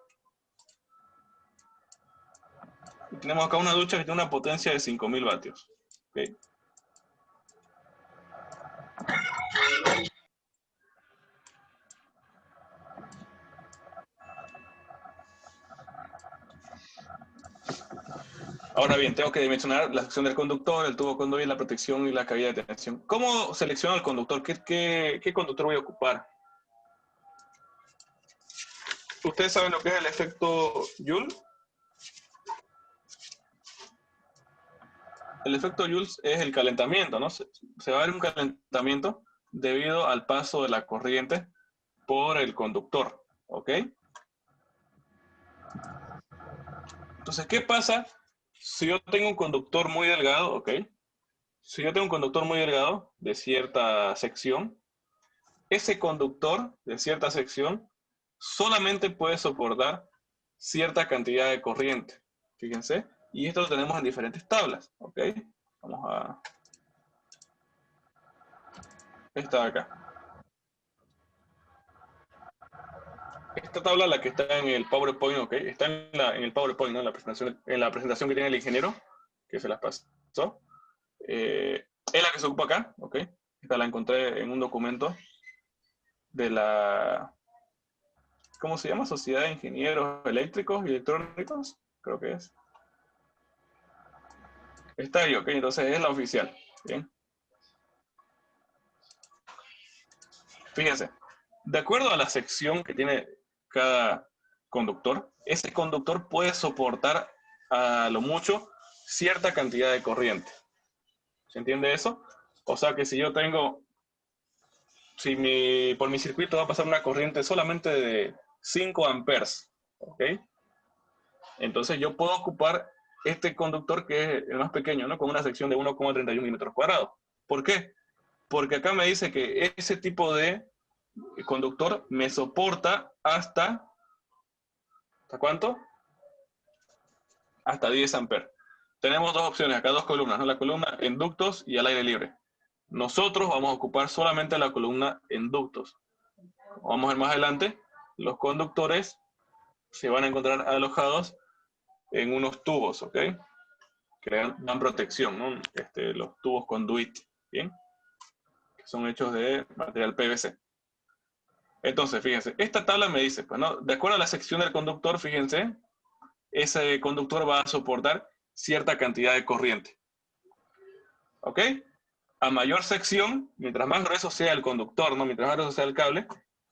Y tenemos acá una ducha que tiene una potencia de 5000 vatios. ¿Ok? Ahora bien, tengo que dimensionar la sección del conductor, el tubo conduit, la protección y la caída de tensión. ¿Cómo selecciono el conductor? ¿Qué conductor voy a ocupar? ¿Ustedes saben lo que es el efecto Joule? El efecto Joule es el calentamiento, ¿no? Se va a ver un calentamiento debido al paso de la corriente por el conductor, ¿ok? Entonces, ¿qué pasa si yo tengo un conductor muy delgado, ¿ok? si yo tengo un conductor muy delgado de cierta sección, ese conductor de cierta sección solamente puede soportar cierta cantidad de corriente. Fíjense. Y esto lo tenemos en diferentes tablas. ¿Ok? Vamos a... esta de acá. Esta tabla, la que está en el PowerPoint, ¿ok? Está en el PowerPoint, ¿no? En la presentación que tiene el ingeniero, que se las pasó. Es la que se ocupa acá, ¿ok? Esta la encontré en un documento de la... ¿cómo se llama? Sociedad de Ingenieros Eléctricos y Electrónicos, creo que es. Está ahí, ¿ok? Entonces es la oficial, ¿bien? Fíjense, de acuerdo a la sección que tiene cada conductor, ese conductor puede soportar a lo mucho cierta cantidad de corriente. ¿Se entiende eso? O sea que si yo tengo, por mi circuito va a pasar una corriente solamente de 5 amperes, ¿ok? Entonces yo puedo ocupar este conductor que es el más pequeño, ¿no? Con una sección de 1,31 milímetros cuadrados. ¿Por qué? Porque acá me dice que ese tipo de conductor me soporta ¿hasta cuánto? Hasta 10 amperes. Tenemos dos opciones, acá dos columnas, ¿no? La columna en ductos y al aire libre. Nosotros vamos a ocupar solamente la columna en ductos. Vamos a ver más adelante, los conductores se van a encontrar alojados en unos tubos, ¿ok? Que dan protección, ¿no? Los tubos conduit, ¿bien? Que son hechos de material PVC. Entonces, fíjense, esta tabla me dice, pues, ¿no? De acuerdo a la sección del conductor, fíjense, ese conductor va a soportar cierta cantidad de corriente. ¿Ok? A mayor sección, mientras más grueso sea el conductor, ¿no? Mientras más grueso sea el cable,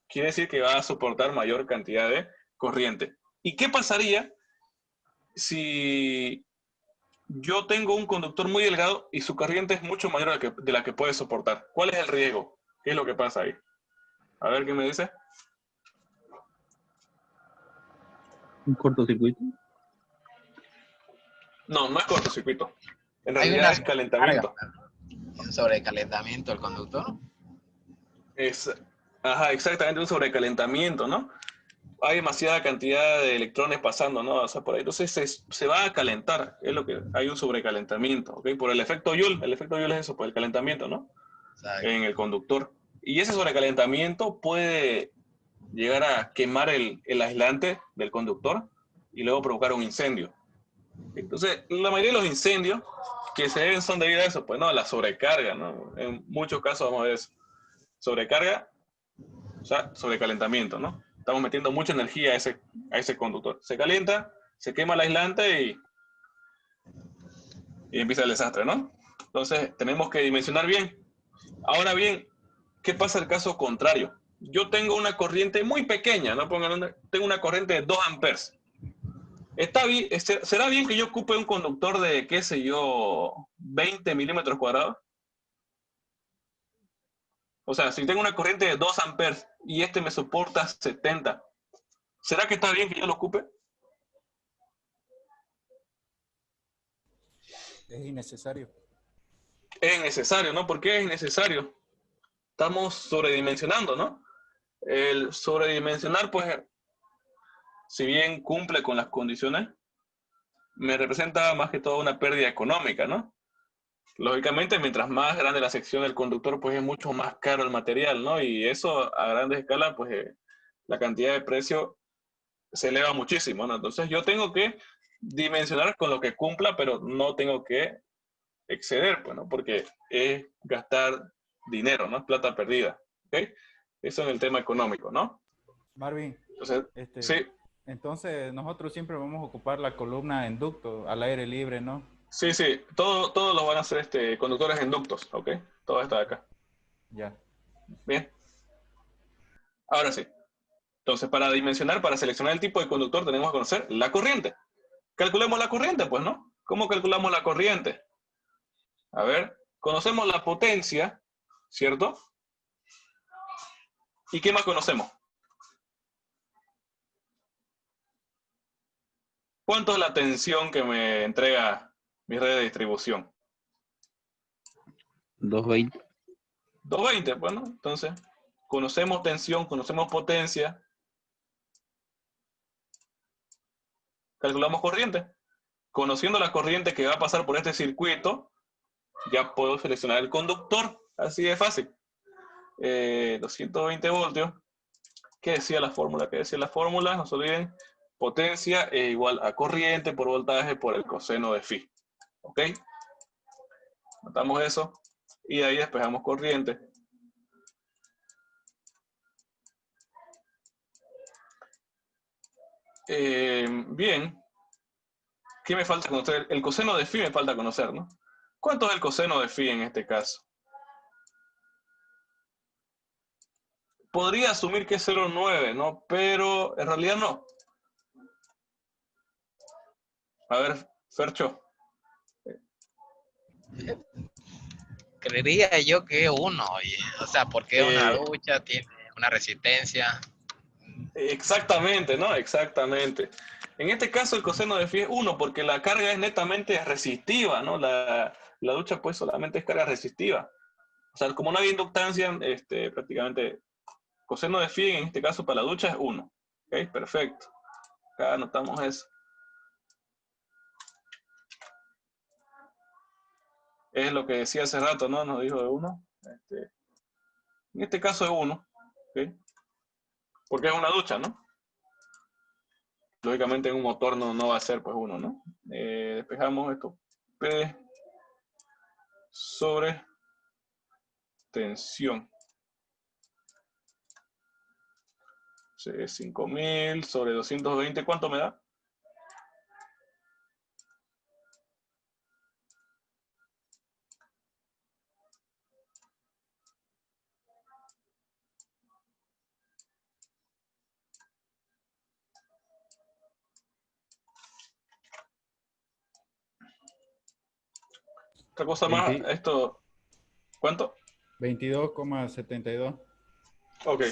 quiere decir que va a soportar mayor cantidad de corriente. ¿Y qué pasaría si yo tengo un conductor muy delgado y su corriente es mucho mayor de la que puede soportar? ¿Cuál es el riesgo? ¿Qué es lo que pasa ahí? A ver, ¿qué me dice? Un cortocircuito. No, no es cortocircuito. En Hay realidad una es calentamiento. un sobrecalentamiento del conductor. Ajá, exactamente, un sobrecalentamiento, ¿no? Hay demasiada cantidad de electrones pasando, ¿no? O sea, por ahí. Entonces se va a calentar, es lo que hay un sobrecalentamiento, ¿ok? Por el efecto Joule es eso, por el calentamiento, ¿no? Exacto. En el conductor. Y ese sobrecalentamiento puede llegar a quemar el aislante del conductor y luego provocar un incendio. Entonces, la mayoría de los incendios que se ven son debido a eso, pues no, a la sobrecarga, ¿no? En muchos casos vamos a ver eso. Sobrecarga, o sea, sobrecalentamiento, ¿no? Estamos metiendo mucha energía a ese conductor. Se calienta, se quema el aislante y empieza el desastre, ¿no? Entonces, tenemos que dimensionar bien. Ahora bien, ¿qué pasa el caso contrario? Yo tengo una corriente muy pequeña, ¿no? Tengo una corriente de 2 amperes. ¿Será bien que yo ocupe un conductor de, qué sé yo, 20 milímetros cuadrados? O sea, si tengo una corriente de 2 amperes y este me soporta 70, ¿será que está bien que yo lo ocupe? Es innecesario. Es innecesario, ¿no? ¿Por qué es innecesario? Estamos sobredimensionando, ¿no? El sobredimensionar, pues, si bien cumple con las condiciones, me representa más que todo una pérdida económica, ¿no? Lógicamente, mientras más grande la sección del conductor, pues es mucho más caro el material, ¿no? Y eso a grandes escalas, pues la cantidad de precio se eleva muchísimo, ¿no? Entonces yo tengo que dimensionar con lo que cumpla, pero no tengo que exceder, pues, ¿no? Porque es gastar dinero, ¿no? Es plata perdida, ¿ok? Eso en el tema económico, ¿no? Marvin, Entonces, sí, entonces nosotros siempre vamos a ocupar la columna en ducto, al aire libre, ¿no? sí, todos lo van a hacer conductores en ductos, ¿ok? Todo está acá. Ya. Bien, ahora sí. Entonces, para dimensionar, para seleccionar el tipo de conductor, tenemos que conocer la corriente. Calculemos la corriente, pues, ¿no? ¿Cómo calculamos la corriente? A ver, conocemos la potencia, ¿cierto? ¿Y qué más conocemos? ¿Cuánto es la tensión que me entrega mi red de distribución? 220. 220, bueno, entonces, conocemos tensión, conocemos potencia. Calculamos corriente. Conociendo la corriente que va a pasar por este circuito, ya puedo seleccionar el conductor. Así de fácil. 220 voltios. ¿Qué decía la fórmula? ¿Qué decía la fórmula? No se olviden. Potencia es igual a corriente por voltaje por el coseno de phi. ¿Ok? Notamos eso. Y ahí despejamos corriente. Bien. ¿Qué me falta conocer? El coseno de phi me falta conocer, ¿no? ¿Cuánto es el coseno de phi en este caso? Podría asumir que es 0,9, ¿no? Pero en realidad no. A ver, Fercho. Creería yo que 1, o sea, porque es una ducha, tiene una resistencia. Exactamente, ¿no? Exactamente. En este caso el coseno de phi es 1 porque la carga es netamente resistiva, ¿no? La ducha pues solamente es carga resistiva. O sea, como no hay inductancia, prácticamente coseno de phi en este caso para la ducha es 1. ¿Ok? Perfecto. Acá anotamos eso. Es lo que decía hace rato, ¿no? Nos dijo de 1. En este caso es 1. ¿Ok? Porque es una ducha, ¿no? Lógicamente en un motor no va a ser pues 1, ¿no? Despejamos esto. P sobre tensión. 5000 sobre 220, ¿cuánto me da? Otra cosa más, 20 esto, ¿cuánto? 22,72. Ok,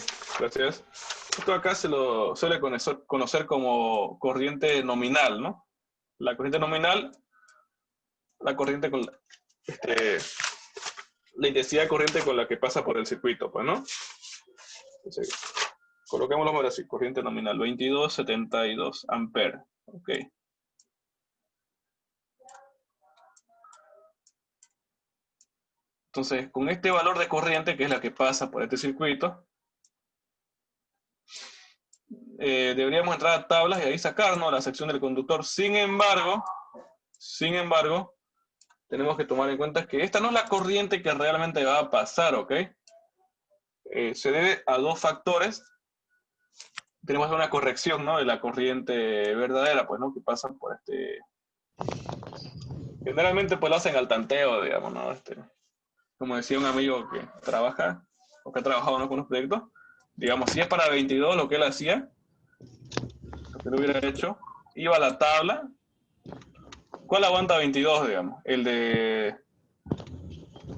gracias. Esto acá se lo suele conocer como corriente nominal, ¿no? La corriente nominal, la corriente con la intensidad de corriente con la que pasa por el circuito, pues, ¿no? Entonces, coloquémoslo ahora así, corriente nominal, 22,72 amperes. Ok. Entonces, con este valor de corriente, que es la que pasa por este circuito, deberíamos entrar a tablas y ahí sacarnos la sección del conductor. Sin embargo, tenemos que tomar en cuenta que esta no es la corriente que realmente va a pasar, ¿ok? Se debe a dos factores. Tenemos una corrección, ¿no? De la corriente verdadera, pues, ¿no? Que pasa por generalmente, pues, lo hacen al tanteo, digamos, ¿no? Como decía un amigo que trabaja, o que ha trabajado en algunos proyectos, digamos, si es para 22 lo que él hacía, lo que él hubiera hecho, iba a la tabla. ¿Cuál aguanta 22, digamos?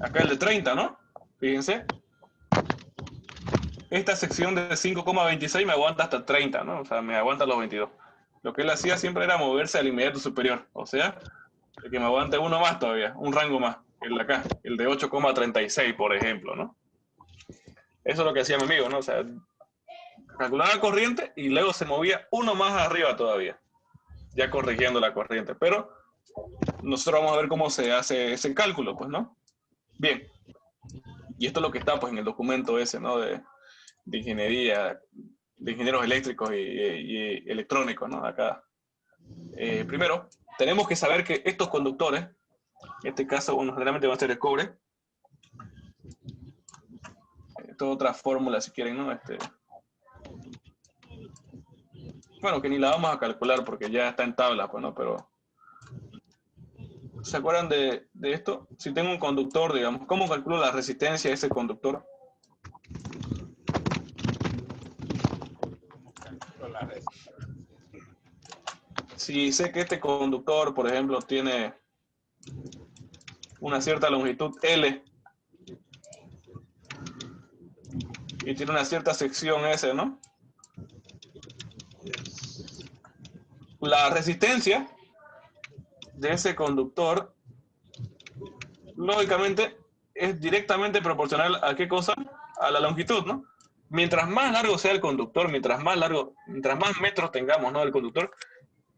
Acá el de 30, ¿no? Fíjense. Esta sección de 5,26 me aguanta hasta 30, ¿no? O sea, me aguanta los 22. Lo que él hacía siempre era moverse al inmediato superior. O sea, el que me aguante uno más todavía, un rango más. El de acá, el de 8,36, por ejemplo, ¿no? Eso es lo que hacía mi amigo, ¿no? O sea, calculaba la corriente y luego se movía uno más arriba todavía, ya corrigiendo la corriente. Pero nosotros vamos a ver cómo se hace ese cálculo, pues, ¿no? Bien. Y esto es lo que está, pues, en el documento ese, ¿no? De ingeniería, de ingenieros eléctricos y electrónicos, ¿no? Acá. Primero, tenemos que saber que estos conductores, en este caso, bueno, generalmente van a ser de cobre. Esto es otra fórmula, si quieren, ¿no? Bueno, que ni la vamos a calcular porque ya está en tabla, pues, ¿no? Pero, ¿se acuerdan de esto? Si tengo un conductor, digamos, ¿cómo calculo la resistencia de ese conductor? Si sé que este conductor, por ejemplo, tiene una cierta longitud L y tiene una cierta sección S, ¿no? La resistencia de ese conductor, lógicamente, es directamente proporcional a qué cosa? A la longitud, ¿no? Mientras más largo sea el conductor, mientras más metros tengamos, ¿no? El conductor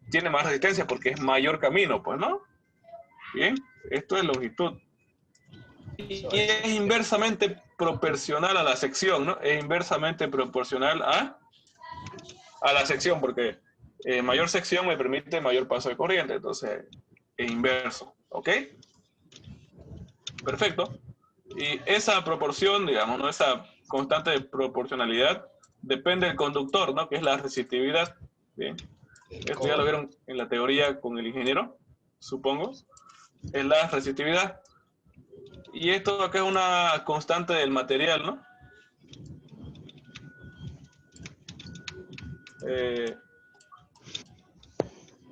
tiene más resistencia porque es mayor camino, pues, ¿no? Bien, esto es longitud. Y es inversamente proporcional a la sección, ¿no? Es inversamente proporcional a la sección, porque mayor sección me permite mayor paso de corriente, entonces es inverso, ¿ok? Perfecto. Y esa proporción, digamos, ¿no? Esa constante de proporcionalidad depende del conductor, ¿no? Que es la resistividad. Bien. Esto ya lo vieron en la teoría con el ingeniero, supongo. Es la resistividad. Y esto acá es una constante del material, ¿no?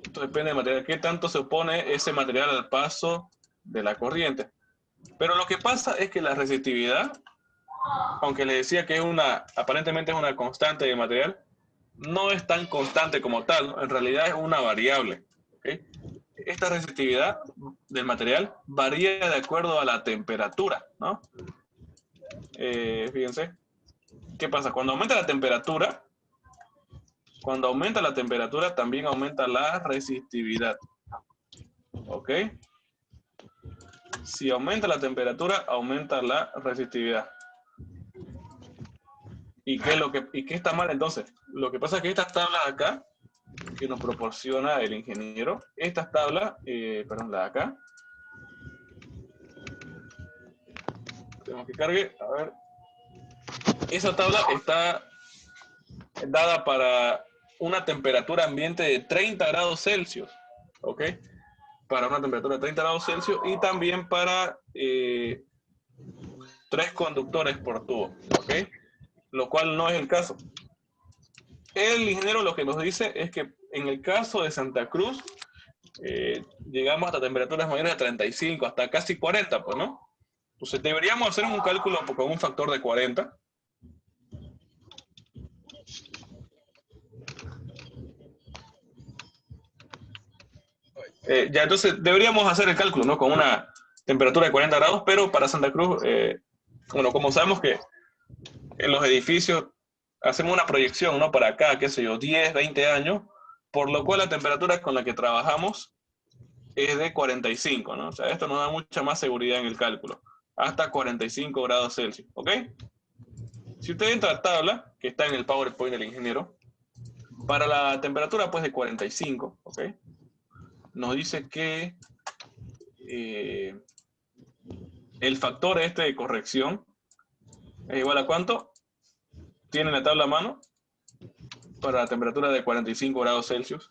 Esto depende del material. ¿Qué tanto se opone ese material al paso de la corriente? Pero lo que pasa es que la resistividad, aunque les decía que es aparentemente es una constante de material, no es tan constante como tal, ¿no? En realidad es una variable. ¿Okay? Esta resistividad del material varía de acuerdo a la temperatura, ¿no? Fíjense, ¿qué pasa? Cuando aumenta la temperatura, también aumenta la resistividad. ¿Ok? Si aumenta la temperatura, aumenta la resistividad. ¿Y qué está mal entonces? Lo que pasa es que estas tablas acá, que nos proporciona el ingeniero, estas tablas, perdón, la de acá, tenemos que cargue, a ver, esa tabla está dada para una temperatura ambiente de 30 grados Celsius, ¿ok? Para una temperatura de 30 grados Celsius y también para 3 conductores por tubo, ¿ok? Lo cual no es el caso. El ingeniero lo que nos dice es que en el caso de Santa Cruz, llegamos hasta temperaturas mayores de 35, hasta casi 40, pues, ¿no? Entonces deberíamos hacer un cálculo con un factor de 40. Ya, entonces deberíamos hacer el cálculo, ¿no? Con una temperatura de 40 grados, pero para Santa Cruz, bueno, como sabemos que en los edificios hacemos una proyección, ¿no? Para acá, qué sé yo, 10, 20 años, por lo cual la temperatura con la que trabajamos es de 45, ¿no? O sea, esto nos da mucha más seguridad en el cálculo, hasta 45 grados Celsius, ¿ok? Si usted entra a la tabla, que está en el PowerPoint del ingeniero, para la temperatura pues de 45, ¿ok? Nos dice que el factor este de corrección es igual a ¿cuánto? Tiene la tabla a mano para la temperatura de 45 grados Celsius.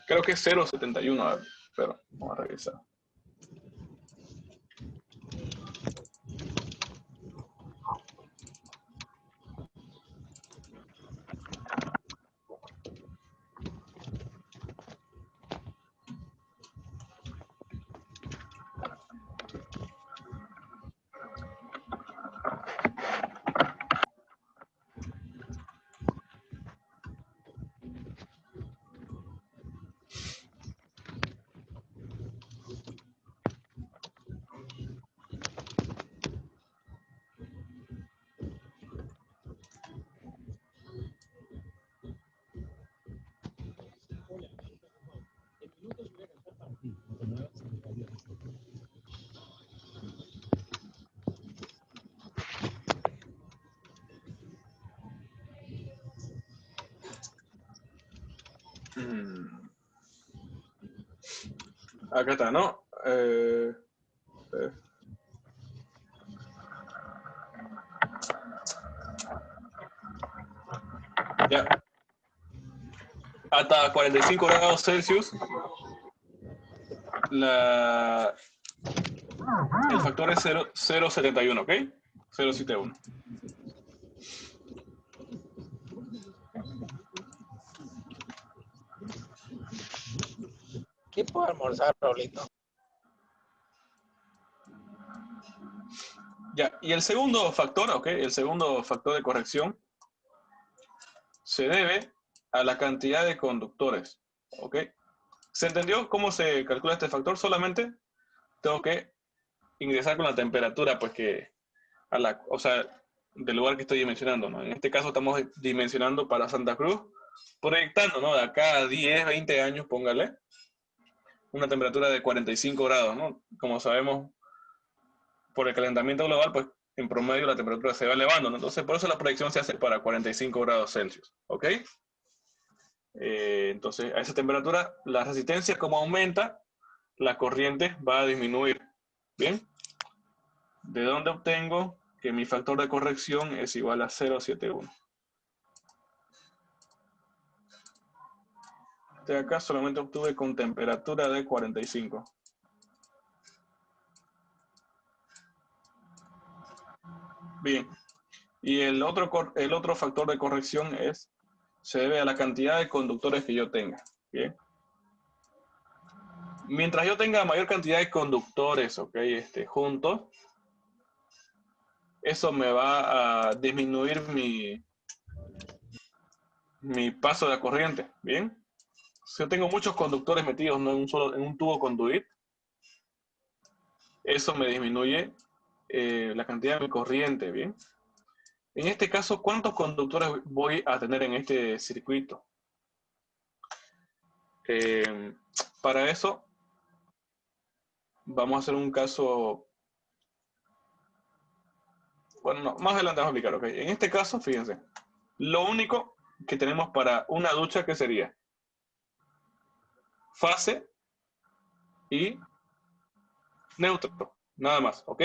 Creo que es 0,71, pero vamos a revisar. Acá está, ¿no? Ya. Hasta 45 grados Celsius, el factor es 0,71, ¿ok? 0,71. ¿Qué puedo almorzar, Raulito? Ya, y el segundo factor, ¿ok? El segundo factor de corrección se debe a la cantidad de conductores. ¿Ok? ¿Se entendió cómo se calcula este factor? Solamente tengo que ingresar con la temperatura, pues que, o sea, del lugar que estoy dimensionando, ¿no? En este caso estamos dimensionando para Santa Cruz, proyectando, ¿no? De acá a 10, 20 años, póngale, una temperatura de 45 grados, ¿no? Como sabemos, por el calentamiento global, pues en promedio la temperatura se va elevando, ¿no? Entonces, por eso la proyección se hace para 45 grados Celsius, ¿ok? Entonces, a esa temperatura, la resistencia como aumenta, la corriente va a disminuir, ¿bien? ¿De dónde obtengo que mi factor de corrección es igual a 0,71? De acá solamente obtuve con temperatura de 45. Bien. Y el otro factor de corrección se debe a la cantidad de conductores que yo tenga. Bien. Mientras yo tenga mayor cantidad de conductores, ¿ok? Juntos, eso me va a disminuir mi paso de la corriente. Bien. Si yo tengo muchos conductores metidos, ¿no? en un tubo conduit, eso me disminuye la cantidad de mi corriente. Bien. En este caso, ¿cuántos conductores voy a tener en este circuito? Para eso, vamos a hacer un caso. Bueno, no, más adelante vamos a explicar, ¿ok? En este caso, fíjense, lo único que tenemos para una ducha, ¿qué sería? Fase y neutro, nada más, ¿ok?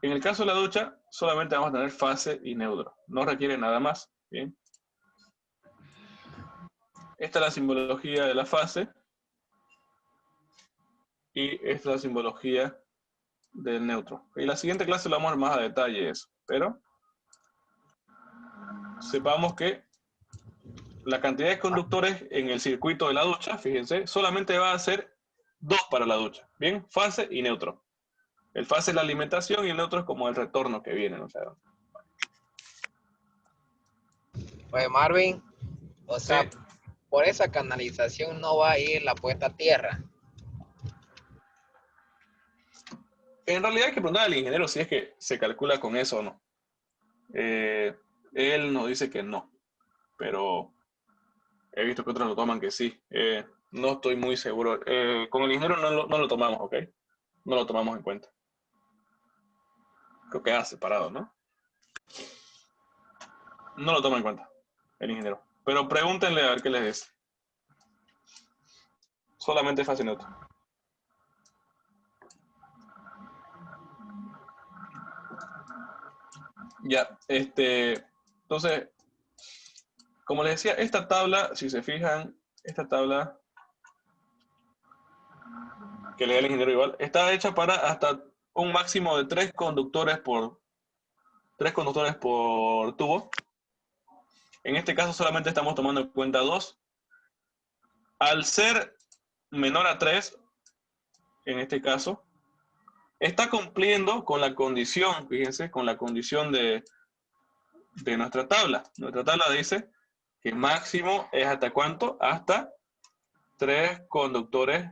En el caso de la ducha, solamente vamos a tener fase y neutro, no requiere nada más, ¿bien? Esta es la simbología de la fase y esta es la simbología del neutro. En la siguiente clase lo vamos a ver más a detalle eso, pero sepamos que la cantidad de conductores en el circuito de la ducha, fíjense, solamente va a ser 2 para la ducha, ¿bien? Fase y neutro. El fase es la alimentación y el neutro es como el retorno que viene, ¿no? O sea, Pues Marvin, o sea, sí. por esa canalización no va a ir la puesta a tierra. En realidad hay que preguntar al ingeniero si es que se calcula con eso o no. Él nos dice que no, pero he visto que otros lo toman que sí. No estoy muy seguro. Con el ingeniero no lo tomamos, ¿ok? No lo tomamos en cuenta. Creo que queda separado, ¿no? No lo toma en cuenta el ingeniero. Pero pregúntenle a ver qué les dice. Solamente fase neutro. Ya, entonces, como les decía, esta tabla, si se fijan, esta tabla que le da el ingeniero igual, está hecha para hasta un máximo de 3 conductores por tubo. En este caso solamente estamos tomando en cuenta 2. Al ser menor a 3, en este caso, está cumpliendo con la condición, fíjense, con la condición de nuestra tabla. Nuestra tabla dice que máximo es hasta ¿cuánto? Hasta 3 conductores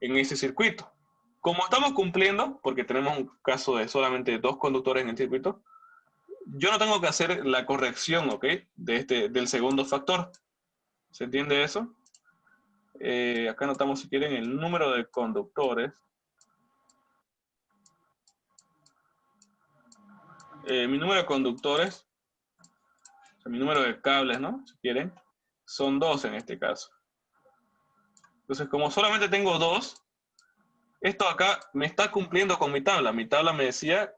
en ese circuito. Como estamos cumpliendo, porque tenemos un caso de solamente 2 conductores en el circuito, yo no tengo que hacer la corrección, ¿ok? Del segundo factor. ¿Se entiende eso? Acá anotamos, si quieren, el número de conductores. Mi número de conductores, o sea, mi número de cables, ¿no? Si quieren, son 2 en este caso. Entonces, como solamente tengo 2, esto acá me está cumpliendo con mi tabla. Mi tabla me decía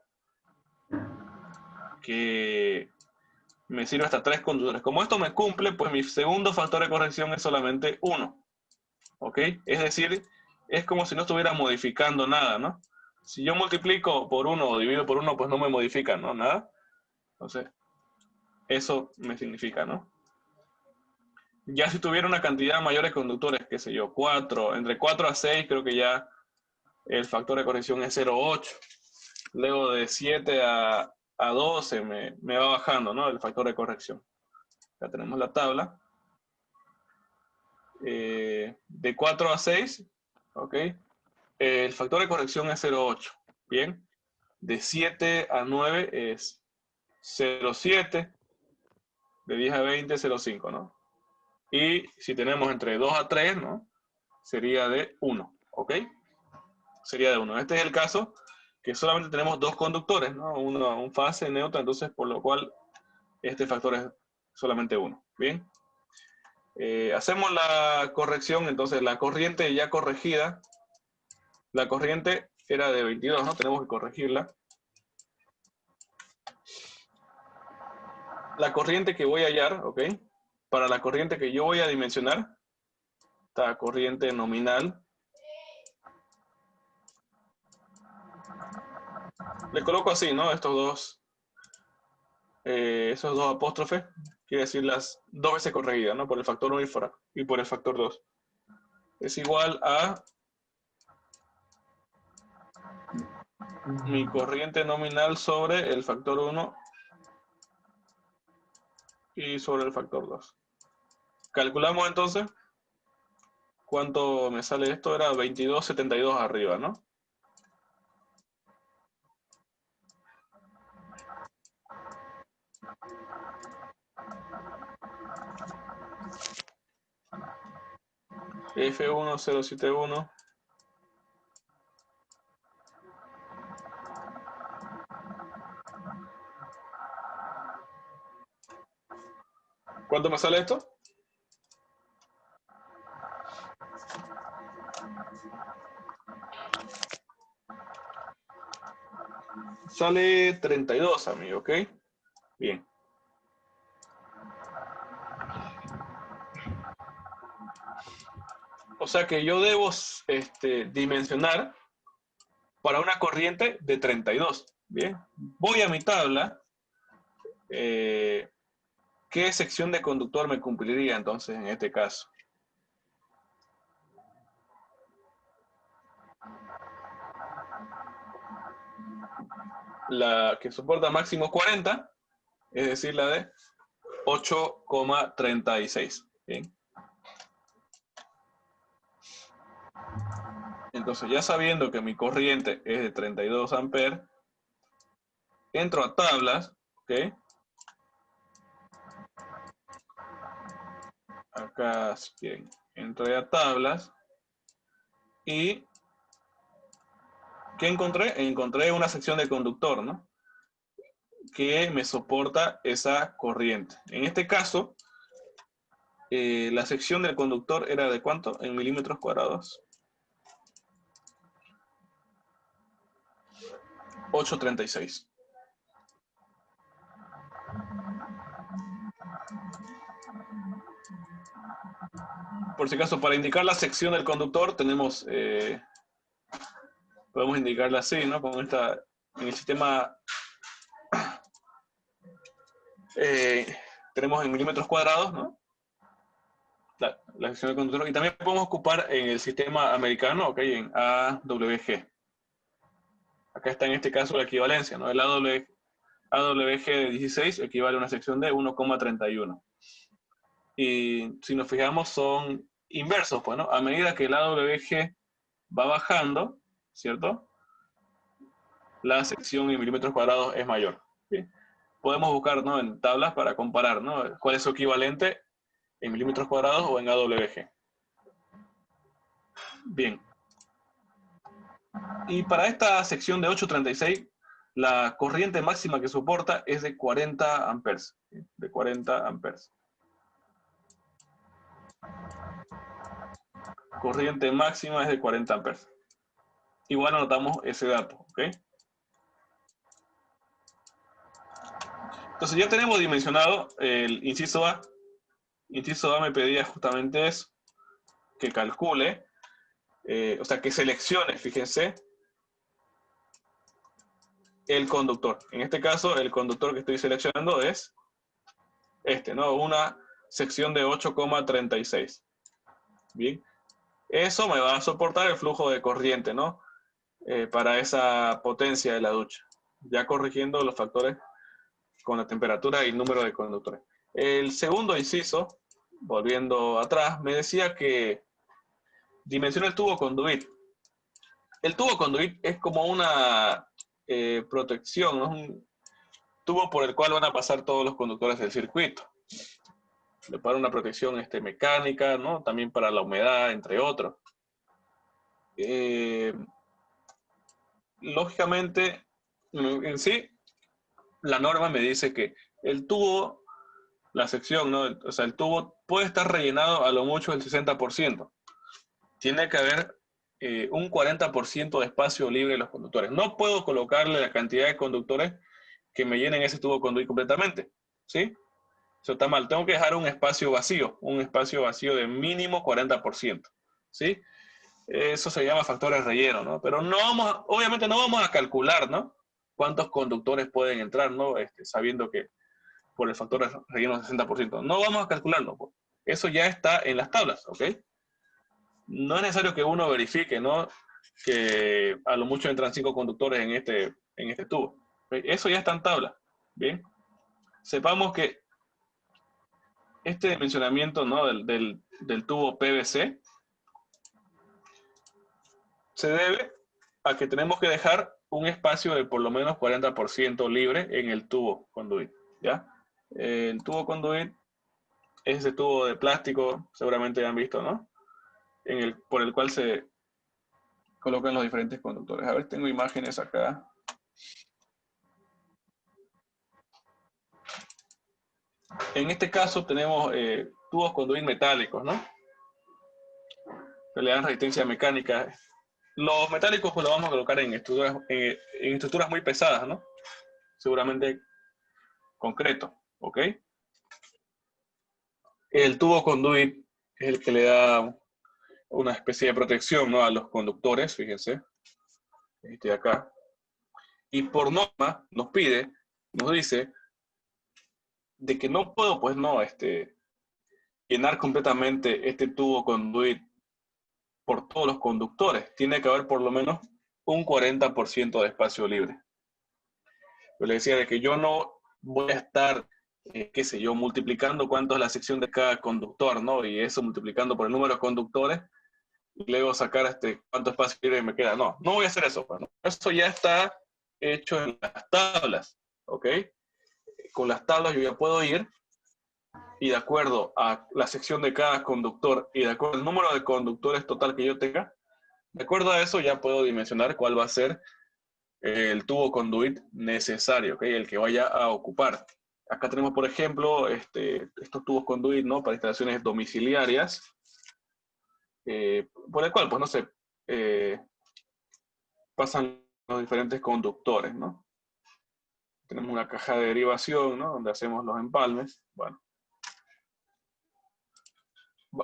que me sirve hasta 3 conductores. Como esto me cumple, pues mi segundo factor de corrección es solamente 1. ¿Ok? Es decir, es como si no estuviera modificando nada, ¿no? Si yo multiplico por 1 o divido por 1, pues no me modifica, ¿no? Nada. Entonces, eso me significa, ¿no? Ya si tuviera una cantidad mayor de conductores, qué sé yo, 4, entre 4 a 6, creo que ya el factor de corrección es 0,8. Luego de 7 a a 12 me va bajando, ¿no? El factor de corrección. Acá tenemos la tabla. De 4 a 6, ¿ok? El factor de corrección es 0,8, ¿bien? De 7 a 9 es 0,7, de 10 a 20, 0,5, ¿no? Y si tenemos entre 2 a 3, ¿no? Sería de 1, ¿ok? Sería de 1. Este es el caso que solamente tenemos dos conductores, ¿no? Un fase neutro, entonces por lo cual este factor es solamente 1, ¿bien? Hacemos la corrección, entonces la corriente ya corregida, la corriente era de 22, ¿no? Tenemos que corregirla. La corriente que voy a hallar, ¿ok? Para la corriente que yo voy a dimensionar, esta corriente nominal, le coloco así, ¿no? Esos dos apóstrofes, quiere decir las dos veces corregidas, ¿no? Por el factor 1 y por el factor 2. Es igual a mi corriente nominal sobre el factor 1 y sobre el factor 2. Calculamos entonces cuánto me sale esto, era 22,72 arriba, ¿no? F1071. ¿Cuánto me sale esto? Sale 32, amigo, ¿ok? Bien. O sea que yo debo dimensionar para una corriente de 32. Bien. Voy a mi tabla. ¿Qué sección de conductor me cumpliría entonces en este caso? La que soporta máximo 40, es decir, la de 8,36. Bien. Entonces, ya sabiendo que mi corriente es de 32 amperes, entro a tablas, ¿ok? Acá, si quieren, entré a tablas y ¿qué encontré? Encontré una sección de conductor, ¿no? Que me soporta esa corriente. En este caso, la sección del conductor era de ¿cuánto? En milímetros cuadrados. 836. Por si acaso, para indicar la sección del conductor tenemos, podemos indicarla así, ¿no? Con esta, en el sistema tenemos en milímetros cuadrados, ¿no? La sección del conductor. Y también podemos ocupar en el sistema americano, ¿ok? En AWG. Acá está en este caso la equivalencia, ¿no? El AWG de 16 equivale a una sección de 1,31. Y si nos fijamos son inversos, pues, ¿no? A medida que el AWG va bajando, ¿cierto? La sección en milímetros cuadrados es mayor. ¿Sí? Podemos buscar, ¿no? En tablas para comparar, ¿no? ¿Cuál es su equivalente en milímetros cuadrados o en AWG? Bien. Y para esta sección de 836, la corriente máxima que soporta es de 40 amperes. ¿Sí? De 40 amperes. Corriente máxima es de 40 amperes. Igual anotamos ese dato, ¿ok? Entonces ya tenemos dimensionado el inciso A. Inciso A me pedía justamente eso, que calcule, o sea, que seleccione, fíjense, el conductor. En este caso, el conductor que estoy seleccionando es este, ¿no? Una sección de 8,36. Bien. Eso me va a soportar el flujo de corriente, ¿no? Para esa potencia de la ducha. Ya corrigiendo los factores con la temperatura y número de conductores. El segundo inciso, volviendo atrás, me decía que dimensiona el tubo conduit. El tubo conduit es como una protección, ¿no? Es un tubo por el cual van a pasar todos los conductores del circuito. Para una protección mecánica, ¿no? También para la humedad, entre otros. Lógicamente, en sí, la norma me dice que el tubo, la sección, ¿no? O sea, el tubo puede estar rellenado a lo mucho el 60%. Tiene que haber un 40% de espacio libre en los conductores. No puedo colocarle la cantidad de conductores que me llenen ese tubo conduit completamente, ¿sí? Eso está mal. Tengo que dejar un espacio vacío de mínimo 40%, ¿sí? Eso se llama factor de relleno, ¿no? Pero no vamos, obviamente no vamos a calcular, ¿no? Cuántos conductores pueden entrar, ¿no? Sabiendo que por el factor de relleno del 60%. No vamos a calcularlo. Pues. Eso ya está en las tablas, ¿ok? No es necesario que uno verifique, ¿no? Que a lo mucho entran 5 conductores en este tubo. ¿Okay? Eso ya está en tabla. Bien. Sepamos que este dimensionamiento, ¿no? del tubo PVC se debe a que tenemos que dejar un espacio de por lo menos 40% libre en el tubo conduit, ¿ya? El tubo conduit es ese tubo de plástico, seguramente ya han visto, ¿no? Por el cual se colocan los diferentes conductores. A ver, tengo imágenes acá. En este caso tenemos tubos conduit metálicos, ¿no? Que le dan resistencia mecánica. Los metálicos pues los vamos a colocar en estructuras muy pesadas, ¿no? Seguramente concreto, ¿ok? El tubo conduit es el que le da una especie de protección, ¿no? A los conductores, fíjense, acá. Y por norma nos dice de que no puedo, pues no, llenar completamente este tubo conduit por todos los conductores. Tiene que haber por lo menos un 40% de espacio libre. Yo le decía de que yo no voy a estar, qué sé yo, multiplicando cuánto es la sección de cada conductor, ¿no? Y eso multiplicando por el número de conductores, y luego sacar cuánto espacio libre me queda. No, no voy a hacer eso. Pues, ¿no? Eso ya está hecho en las tablas, ¿ok? Con las tablas yo ya puedo ir y de acuerdo a la sección de cada conductor y de acuerdo al número de conductores total que yo tenga, de acuerdo a eso ya puedo dimensionar cuál va a ser el tubo conduit necesario, ¿okay? El que vaya a ocupar. Acá tenemos, por ejemplo, estos tubos conduit, ¿no? Para instalaciones domiciliarias, por el cual, pues no sé, pasan los diferentes conductores, ¿no? Tenemos una caja de derivación, ¿no? Donde hacemos los empalmes. Bueno.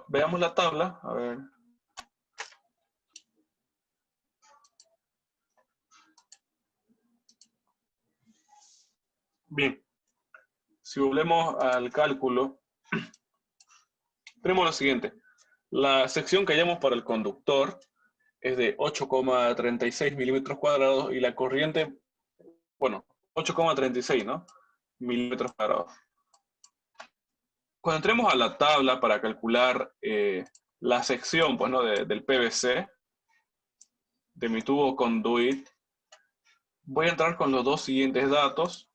Veamos la tabla, a ver. Bien, si volvemos al cálculo, tenemos lo siguiente. La sección que hallamos para el conductor es de 8,36 milímetros cuadrados y la corriente, bueno, 8,36, ¿no? Milímetros cuadrados. Cuando entremos a la tabla para calcular la sección, pues, ¿no? del PVC, de mi tubo conduit, voy a entrar con los dos siguientes datos.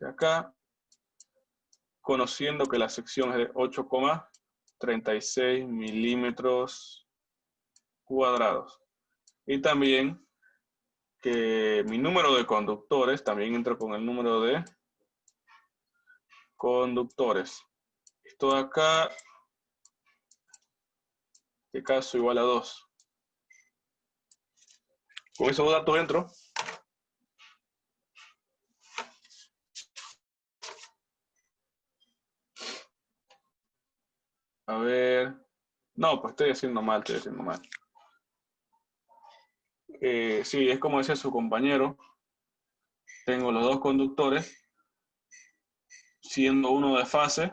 Acá, conociendo que la sección es de 8,36 milímetros cuadrados. Y también que mi número de conductores, también entro con el número de conductores. Esto de acá, este caso igual a 2. Con esos datos entro. A ver. No, pues estoy haciendo mal. Sí, es como decía su compañero. Tengo los dos conductores, siendo uno de fase.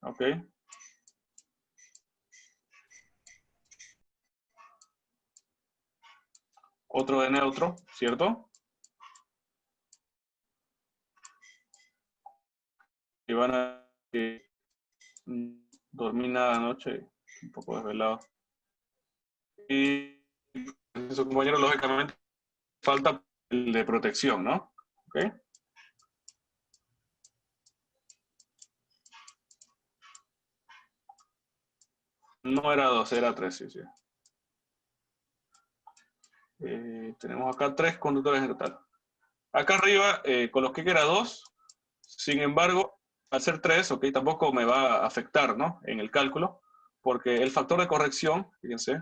¿Ok? otro de neutro, ¿cierto? Y van a dormir nada anoche, un poco desvelado. Y su compañero, lógicamente, falta el de protección, ¿no? ¿Ok? No era 2, era 3, sí, sí. Tenemos acá 3 conductores en total. Acá arriba coloqué que era 2, sin embargo, al ser 3, ok, tampoco me va a afectar, ¿no? En el cálculo, porque el factor de corrección, fíjense,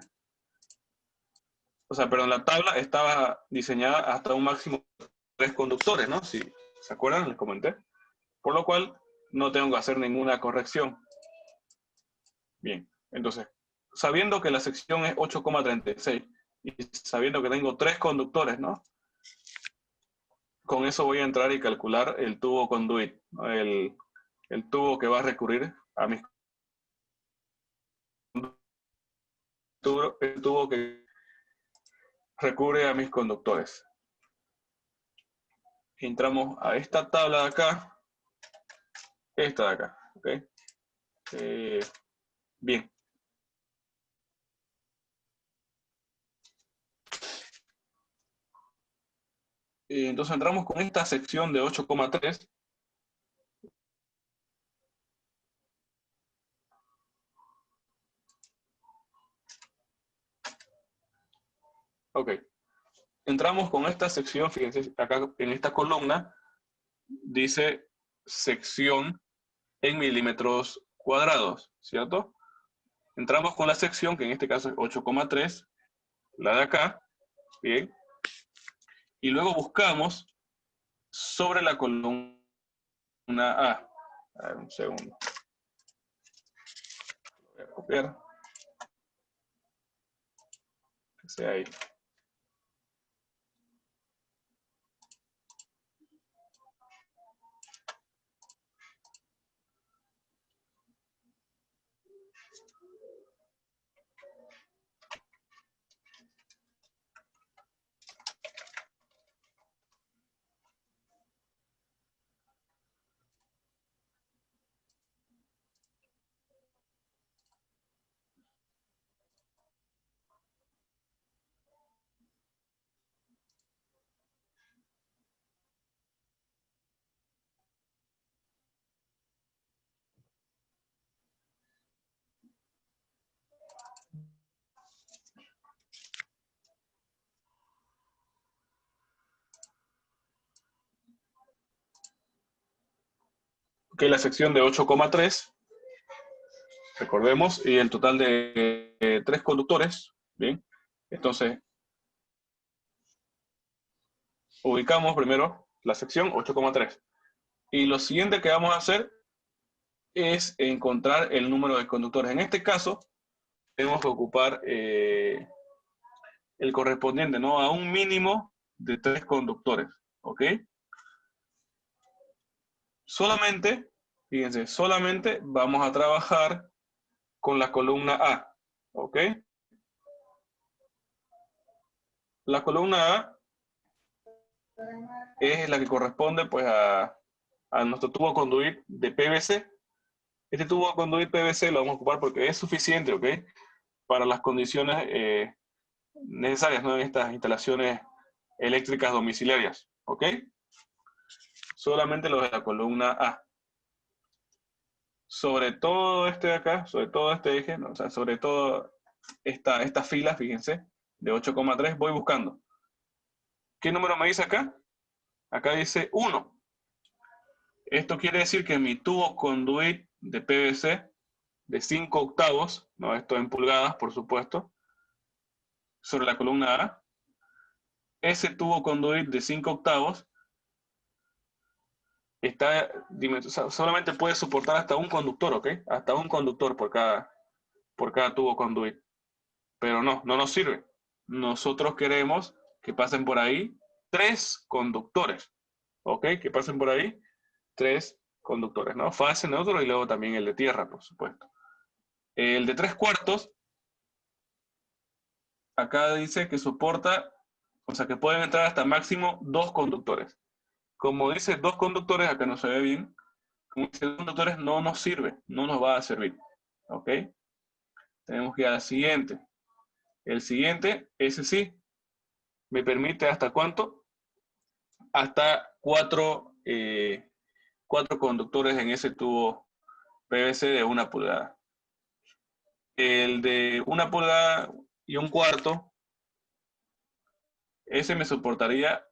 o sea, perdón, la tabla estaba diseñada hasta un máximo de 3 conductores, ¿no? Si se acuerdan, les comenté. Por lo cual, no tengo que hacer ninguna corrección. Bien, entonces, sabiendo que la sección es 8,36 y sabiendo que tengo 3 conductores, ¿no? Con eso voy a entrar y calcular el tubo conduit, ¿no? El tubo que va a recurrir a mis el tubo que recubre a mis conductores. Entramos a esta tabla de acá, esta de acá, ¿ok? Bien. Entonces entramos con esta sección de 8,3. Ok. Entramos con esta sección, fíjense, acá en esta columna dice sección en milímetros cuadrados, ¿cierto? Entramos con la sección, que en este caso es 8,3, la de acá, bien, y luego buscamos sobre la columna A. A ver, un segundo. Voy a copiar. Que sea ahí. Ok, la sección de 8,3, recordemos, y el total de 3 conductores, bien. Entonces, ubicamos primero la sección 8,3. Y lo siguiente que vamos a hacer es encontrar el número de conductores. En este caso, tenemos que ocupar el correspondiente, ¿no? A un mínimo de 3 conductores, ¿ok? Solamente, fíjense, solamente vamos a trabajar con la columna A, ¿ok? La columna A es la que corresponde pues a nuestro tubo conduit de PVC. Este tubo conduit PVC lo vamos a ocupar porque es suficiente, ¿ok? Para las condiciones necesarias, ¿no? En estas instalaciones eléctricas domiciliarias, ¿ok? Solamente los de la columna A. Sobre todo este de acá, sobre todo este eje, ¿no? O sea, sobre todo esta fila, fíjense, de 8,3, voy buscando. ¿Qué número me dice acá? Acá dice 1. Esto quiere decir que mi tubo conduit de PVC de 5 octavos, ¿no? Esto en pulgadas, por supuesto, sobre la columna A, ese tubo conduit de 5 octavos está solamente puede soportar hasta un conductor, ¿ok? Hasta un conductor por cada tubo conduit. Pero no nos sirve. Nosotros queremos que pasen por ahí 3 conductores, ¿ok? Que pasen por ahí 3 conductores, ¿no? Fase, neutro y luego también el de tierra, por supuesto. El de 3 cuartos, acá dice que soporta O sea que pueden entrar hasta máximo 2 conductores. Como dice 2 conductores, acá no se ve bien, como dice 2 conductores no nos sirve, no nos va a servir. ¿Ok? Tenemos que ir al siguiente. El siguiente, ese sí, me permite hasta ¿cuánto? Hasta 4 conductores en ese tubo PVC de 1 pulgada. El de 1 pulgada y 1/4, ese me soportaría,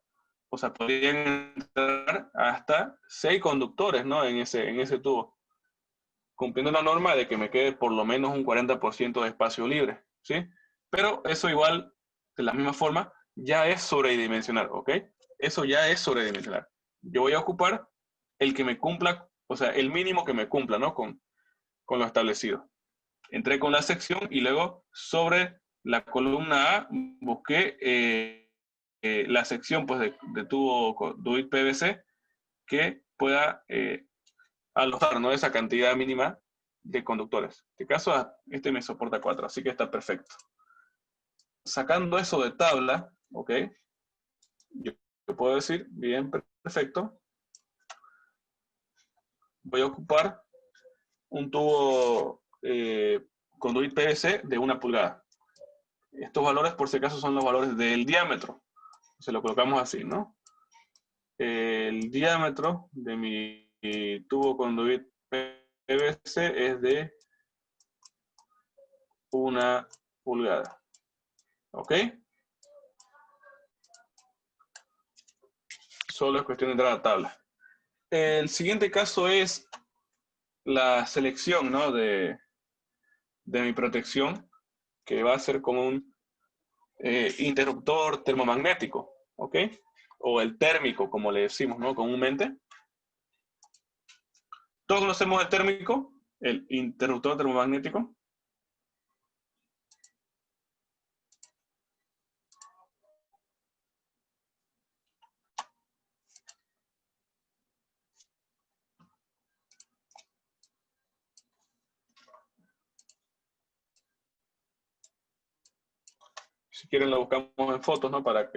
o sea, podrían entrar hasta 6 conductores, ¿no? En ese tubo, cumpliendo la norma de que me quede por lo menos un 40% de espacio libre, ¿sí? Pero eso igual, de la misma forma, ya es sobredimensionar, ¿ok? Eso ya es sobredimensionar. Yo voy a ocupar el que me cumpla, o sea, el mínimo que me cumpla, ¿no? Con lo establecido. Entré con la sección y luego sobre la columna A busqué la sección pues, de tubo Duit PVC que pueda alojar, ¿no? Esa cantidad mínima de conductores. En este caso, este me soporta 4, así que está perfecto. Sacando eso de tabla, ¿ok? Yo puedo decir, bien, perfecto. Voy a ocupar un tubo conduit PVC de 1 pulgada. Estos valores, por si acaso, son los valores del diámetro. Se lo colocamos así, ¿no? El diámetro de mi tubo conduit PVC es de 1 pulgada. ¿Ok? Solo es cuestión de entrar a la tabla. El siguiente caso es la selección, ¿no? de mi protección, que va a ser como un interruptor termomagnético, ¿ok? O el térmico, como le decimos, ¿no? Comúnmente. Todos conocemos el térmico, el interruptor termomagnético. Si quieren lo buscamos en fotos, ¿no? Para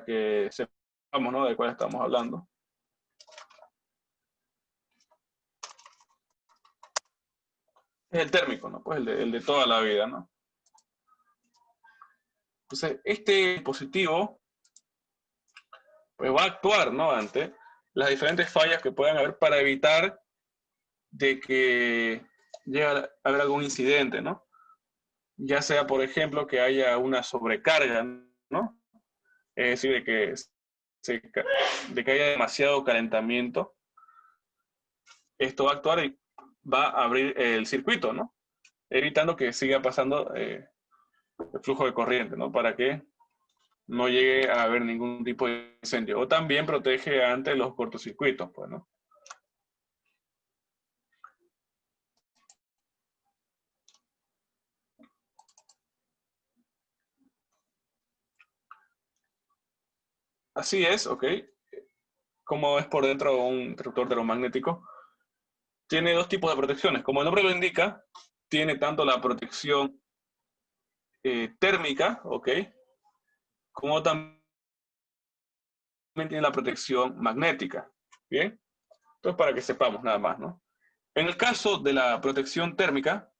que sepamos, ¿no? De cuál estamos hablando. Es el térmico, ¿no? Pues el de toda la vida, ¿no? Entonces, este dispositivo pues va a actuar, ¿no? Ante las diferentes fallas que puedan haber para evitar de que llegue a haber algún incidente, ¿no? Ya sea, por ejemplo, que haya una sobrecarga, ¿no? Es decir, de que haya demasiado calentamiento. Esto va a actuar y va a abrir el circuito, ¿no? Evitando que siga pasando el flujo de corriente, ¿no? Para que no llegue a haber ningún tipo de incendio. O también protege ante los cortocircuitos, pues, ¿no? Así es, ¿ok? Como es por dentro un interruptor termomagnético, tiene 2 tipos de protecciones. Como el nombre lo indica, tiene tanto la protección térmica, ¿ok? Como también tiene la protección magnética, ¿bien? Entonces, para que sepamos nada más, ¿no? En el caso de la protección térmica,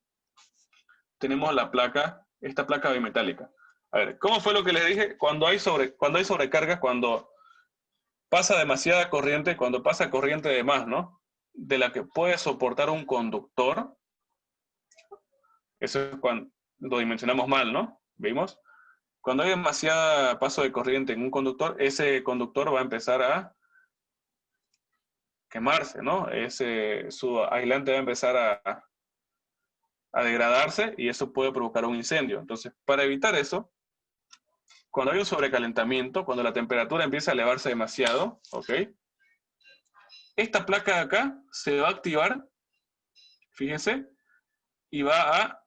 tenemos la placa, esta placa bimetálica. A ver, ¿cómo fue lo que les dije? Cuando hay sobrecarga, cuando pasa demasiada corriente, cuando pasa corriente de más, ¿no? De la que puede soportar un conductor, eso es cuando lo dimensionamos mal, ¿no? ¿Vimos? Cuando hay demasiado paso de corriente en un conductor, ese conductor va a empezar a quemarse, ¿no? Su aislante va a empezar a degradarse y eso puede provocar un incendio. Entonces, para evitar eso, cuando hay un sobrecalentamiento, cuando la temperatura empieza a elevarse demasiado, ¿ok? Esta placa de acá se va a activar, fíjense, y va a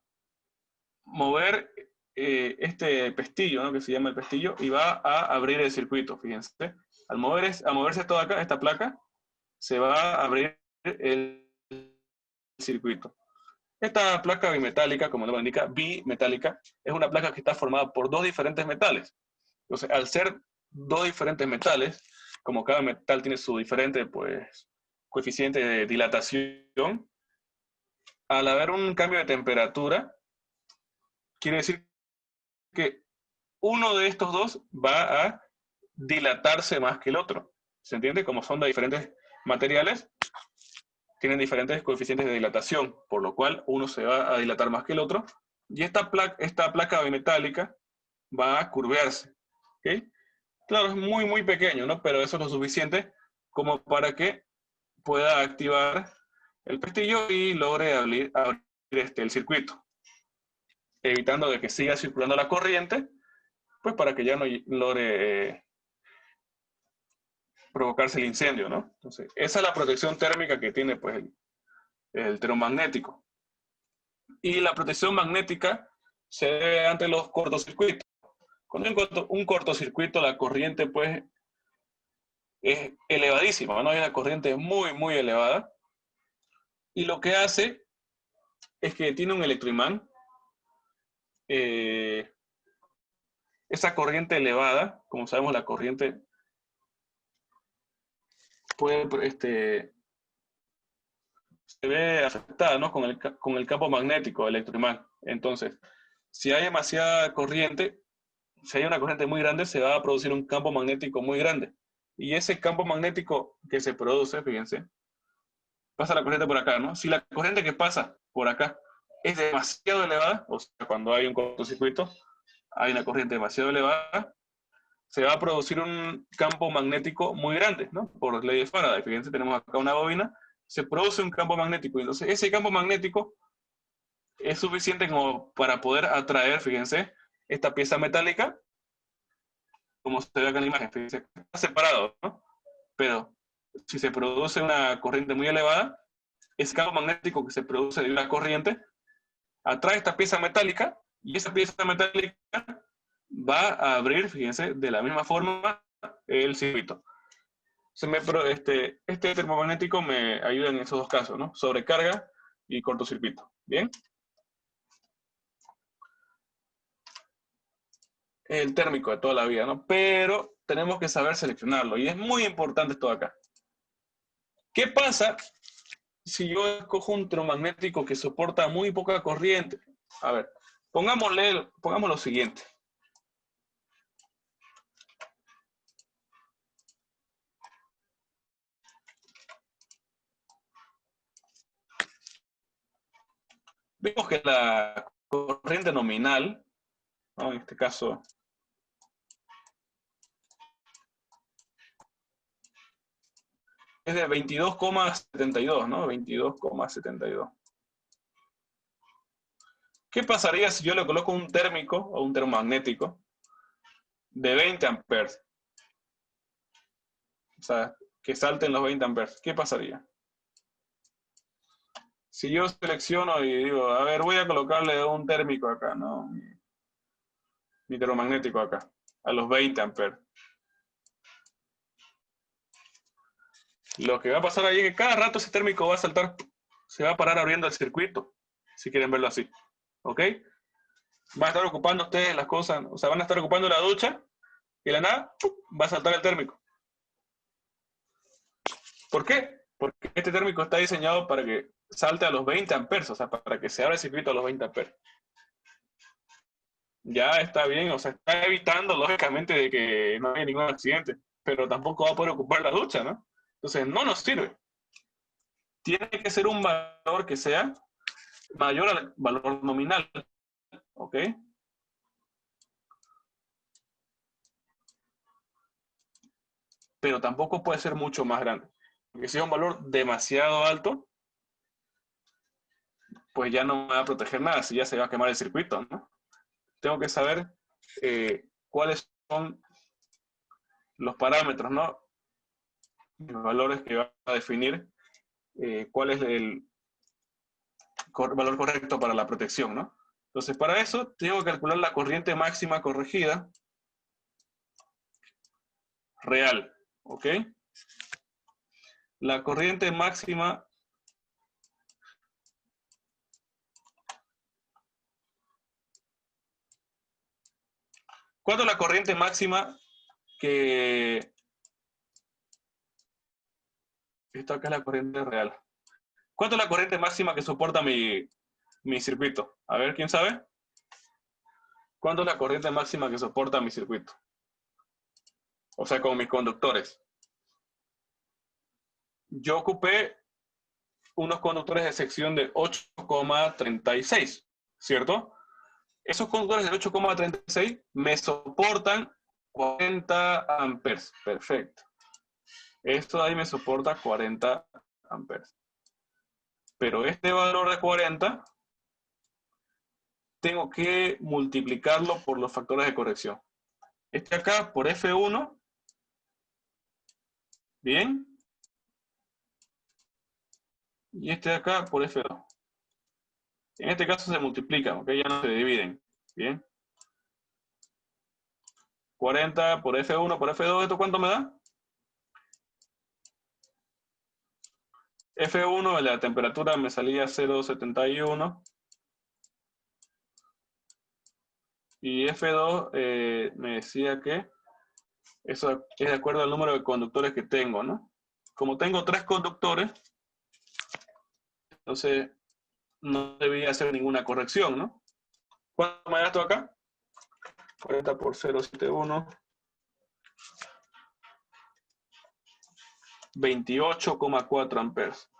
mover este pestillo, ¿no? Que se llama el pestillo, y va a abrir el circuito, fíjense. Al moverse todo acá, esta placa, se va a abrir el circuito. Esta placa bimetálica, como el nombre indica, bimetálica, es una placa que está formada por 2 diferentes metales. Entonces, al ser dos diferentes metales, como cada metal tiene su diferente, pues, coeficiente de dilatación, al haber un cambio de temperatura, quiere decir que uno de estos dos va a dilatarse más que el otro. ¿Se entiende? Como son de diferentes materiales, tienen diferentes coeficientes de dilatación, por lo cual uno se va a dilatar más que el otro, y esta placa bimetálica va a curvearse. ¿Okay? Claro, es muy, muy pequeño, ¿no? Pero eso es lo suficiente como para que pueda activar el pestillo y logre abrir el circuito, evitando de que siga circulando la corriente, pues para que ya no logre provocarse el incendio, ¿no? Entonces, esa es la protección térmica que tiene, pues, el termomagnético. Y la protección magnética se debe ante los cortocircuitos. Cuando hay un cortocircuito, la corriente, pues, es elevadísima, ¿no? Hay una corriente muy, muy elevada. Y lo que hace es que tiene un electroimán. Esa corriente elevada, como sabemos, la corriente puede, se ve afectada, ¿no? con el campo magnético electroimán. Entonces, si hay demasiada corriente, si hay una corriente muy grande, se va a producir un campo magnético muy grande. Y ese campo magnético que se produce, fíjense, pasa la corriente por acá, ¿no? Si la corriente que pasa por acá es demasiado elevada, o sea, cuando hay un cortocircuito, hay una corriente demasiado elevada, se va a producir un campo magnético muy grande, ¿no? Por ley de Faraday. Fíjense, tenemos acá una bobina, se produce un campo magnético, y entonces ese campo magnético es suficiente como para poder atraer, fíjense, esta pieza metálica, como se ve acá en la imagen, fíjense, está separado, ¿no? Pero si se produce una corriente muy elevada, ese campo magnético que se produce de una corriente atrae esta pieza metálica, y esa pieza metálica va a abrir, fíjense, de la misma forma el circuito. Este termomagnético me ayuda en esos dos casos, ¿no? Sobrecarga y cortocircuito. ¿Bien? El térmico de toda la vida, ¿no? Pero tenemos que saber seleccionarlo, y es muy importante esto acá. ¿Qué pasa si yo escojo un termomagnético que soporta muy poca corriente? A ver, pongamos lo siguiente. Vemos que la corriente nominal, ¿no? En este caso, es de 22,72, ¿no? 22,72. ¿Qué pasaría si yo le coloco un térmico o un termomagnético de 20 amperes? O sea, que salten los 20 amperes. ¿Qué pasaría? Si yo selecciono y digo, a ver, voy a colocarle un térmico acá, ¿no? Mi termomagnético acá, a los 20 amperes. Lo que va a pasar ahí es que cada rato ese térmico va a saltar, se va a parar abriendo el circuito, si quieren verlo así. ¿Ok? Van a estar ocupando ustedes las cosas, o sea, van a estar ocupando la ducha, y de la nada, va a saltar el térmico. ¿Por qué? Porque este térmico está diseñado para que salte a los 20 amperes, o sea, para que se abra el circuito a los 20 amperes. Ya está bien, o sea, está evitando, lógicamente, de que no haya ningún accidente, pero tampoco va a poder ocupar la ducha, ¿no? Entonces, no nos sirve. Tiene que ser un valor que sea mayor al valor nominal, ¿ok? Pero tampoco puede ser mucho más grande. Porque si es un valor demasiado alto, pues ya no me va a proteger nada, si ya se va a quemar el circuito, ¿no? Tengo que saber cuáles son los parámetros, ¿no? Los valores que va a definir cuál es el valor correcto para la protección, ¿no? Entonces, para eso tengo que calcular la corriente máxima corregida real, ¿ok? La corriente máxima ¿Cuánto es la corriente máxima que... Esto acá es la corriente real. ¿Cuánto es la corriente máxima que soporta mi circuito? A ver, ¿quién sabe? ¿Cuánto es la corriente máxima que soporta mi circuito? O sea, con mis conductores. Yo ocupé unos conductores de sección de 8,36, ¿cierto? Esos conductores de 8,36 me soportan 40 amperes. Perfecto. Esto ahí me soporta 40 amperes. Pero este valor de 40 tengo que multiplicarlo por los factores de corrección. Este acá por F1. Bien. Y este de acá por F2. En este caso se multiplican, ¿ok? Ya no se dividen. Bien. 40 por F1 por F2, ¿esto cuánto me da? F1, la temperatura me salía 0,71. Y F2 me decía que eso es de acuerdo al número de conductores que tengo, ¿no? Como tengo 3 conductores, entonces no debía hacer ninguna corrección, ¿no? ¿Cuánto me da esto acá? 40 por 0,71. 28,4 amperes.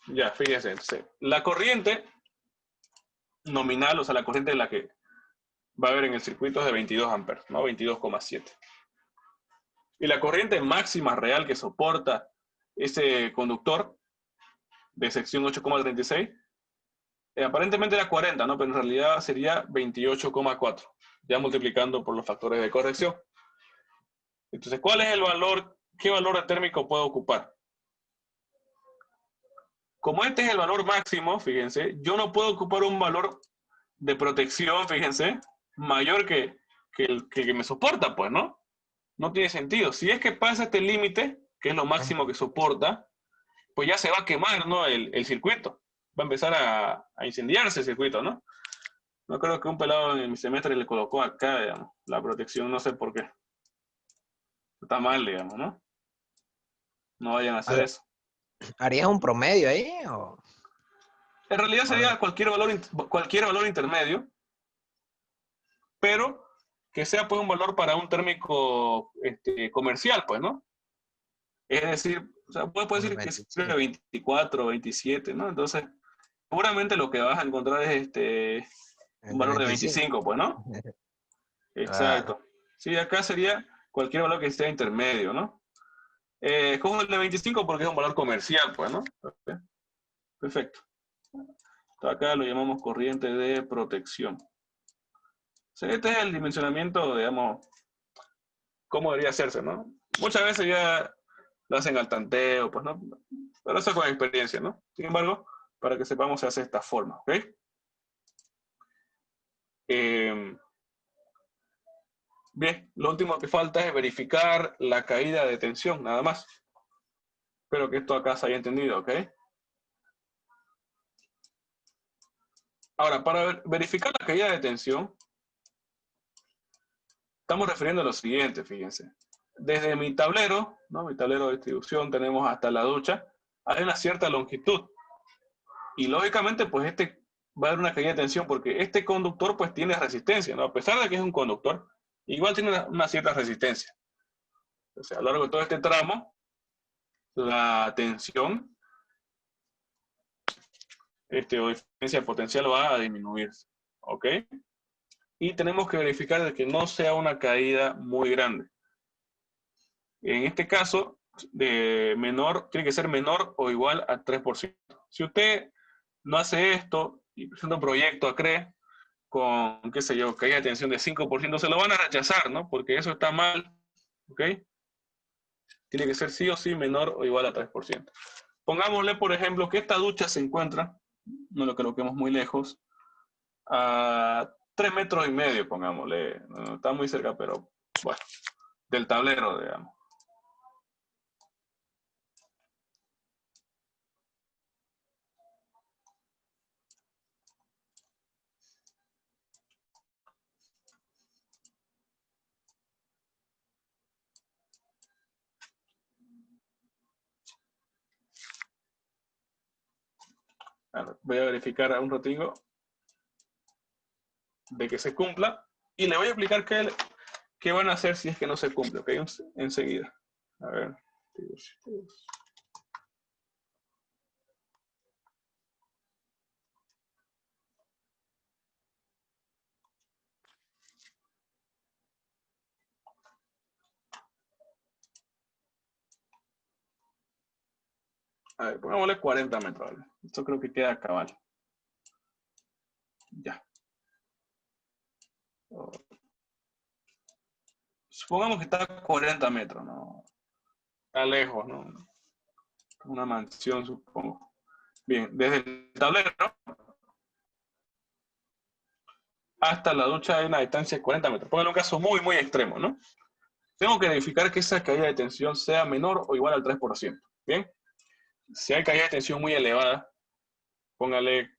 Ya, fíjense. Entonces, la corriente nominal, o sea, la corriente en la que va a haber en el circuito es de 22 amperes, ¿no? 22,7. Y la corriente máxima real que soporta ese conductor de sección 8,36, aparentemente era 40, ¿no? Pero en realidad sería 28,4, ya multiplicando por los factores de corrección. Entonces, ¿cuál es el valor? ¿Qué valor térmico puedo ocupar? Como este es el valor máximo, fíjense, yo no puedo ocupar un valor de protección, fíjense, mayor que el que me soporta, pues, ¿no? No tiene sentido. Si es que pasa este límite, que es lo máximo que soporta, pues ya se va a quemar, ¿no? El circuito. Va a empezar a incendiarse el circuito, ¿no? No creo que un pelado en mi semestre le colocó acá, digamos, la protección, no sé por qué. Está mal, digamos, ¿no? No vayan a hacer eso. ¿Harías un promedio ahí? ¿O? En realidad sería cualquier valor intermedio, pero que sea pues un valor para un térmico comercial, pues, ¿no? Es decir, o sea, puede decir que es 24, 27, ¿no? Entonces, seguramente lo que vas a encontrar es un valor de 25, pues, ¿no? Exacto. Sí, acá sería cualquier valor que sea intermedio, ¿no? Escojo el de 25 porque es un valor comercial, pues, ¿no? Okay. Perfecto. Entonces, acá lo llamamos corriente de protección. Sí, este es el dimensionamiento, digamos, cómo debería hacerse, ¿no? Muchas veces ya lo hacen al tanteo, pues, ¿no? Pero eso con experiencia, ¿no? Sin embargo, para que sepamos, se hace de esta forma, ¿ok? Bien, lo último que falta es verificar la caída de tensión, nada más. Espero que esto acá se haya entendido, ¿ok? Ahora, para verificar la caída de tensión, estamos refiriendo a lo siguiente, fíjense. Desde mi tablero, ¿no? Mi tablero de distribución, tenemos hasta la ducha, hay una cierta longitud. Y lógicamente, pues va a haber una caída de tensión porque este conductor, pues tiene resistencia, ¿no? A pesar de que es un conductor, igual tiene una cierta resistencia. O sea, a lo largo de todo este tramo, la tensión o diferencia potencial va a disminuirse, ¿ok? Y tenemos que verificar de que no sea una caída muy grande. En este caso, tiene que ser menor o igual a 3%. Si usted no hace esto y presenta un proyecto a CRE con, qué sé yo, caída de tensión de 5%, se lo van a rechazar, ¿no? Porque eso está mal, ¿ok? Tiene que ser sí o sí menor o igual a 3%. Pongámosle, por ejemplo, que esta ducha se encuentra, no lo coloquemos muy lejos, a 3,5 metros, pongámosle. No está muy cerca, pero bueno, del tablero, digamos. Voy a verificar un ratico de que se cumpla y le voy a explicar qué van a hacer si es que no se cumple, ¿ok? Enseguida. A ver. A ver, pongámosle 40 metros. ¿Vale? Esto creo que queda cabal. Ya. Supongamos que está a 40 metros, ¿no? Está lejos, ¿no? Una mansión, supongo. Bien, desde el tablero hasta la ducha hay una distancia de 40 metros. Pónganle un caso muy, muy extremo, ¿no? Tengo que verificar que esa caída de tensión sea menor o igual al 3%. Bien. Si hay caída de tensión muy elevada, póngale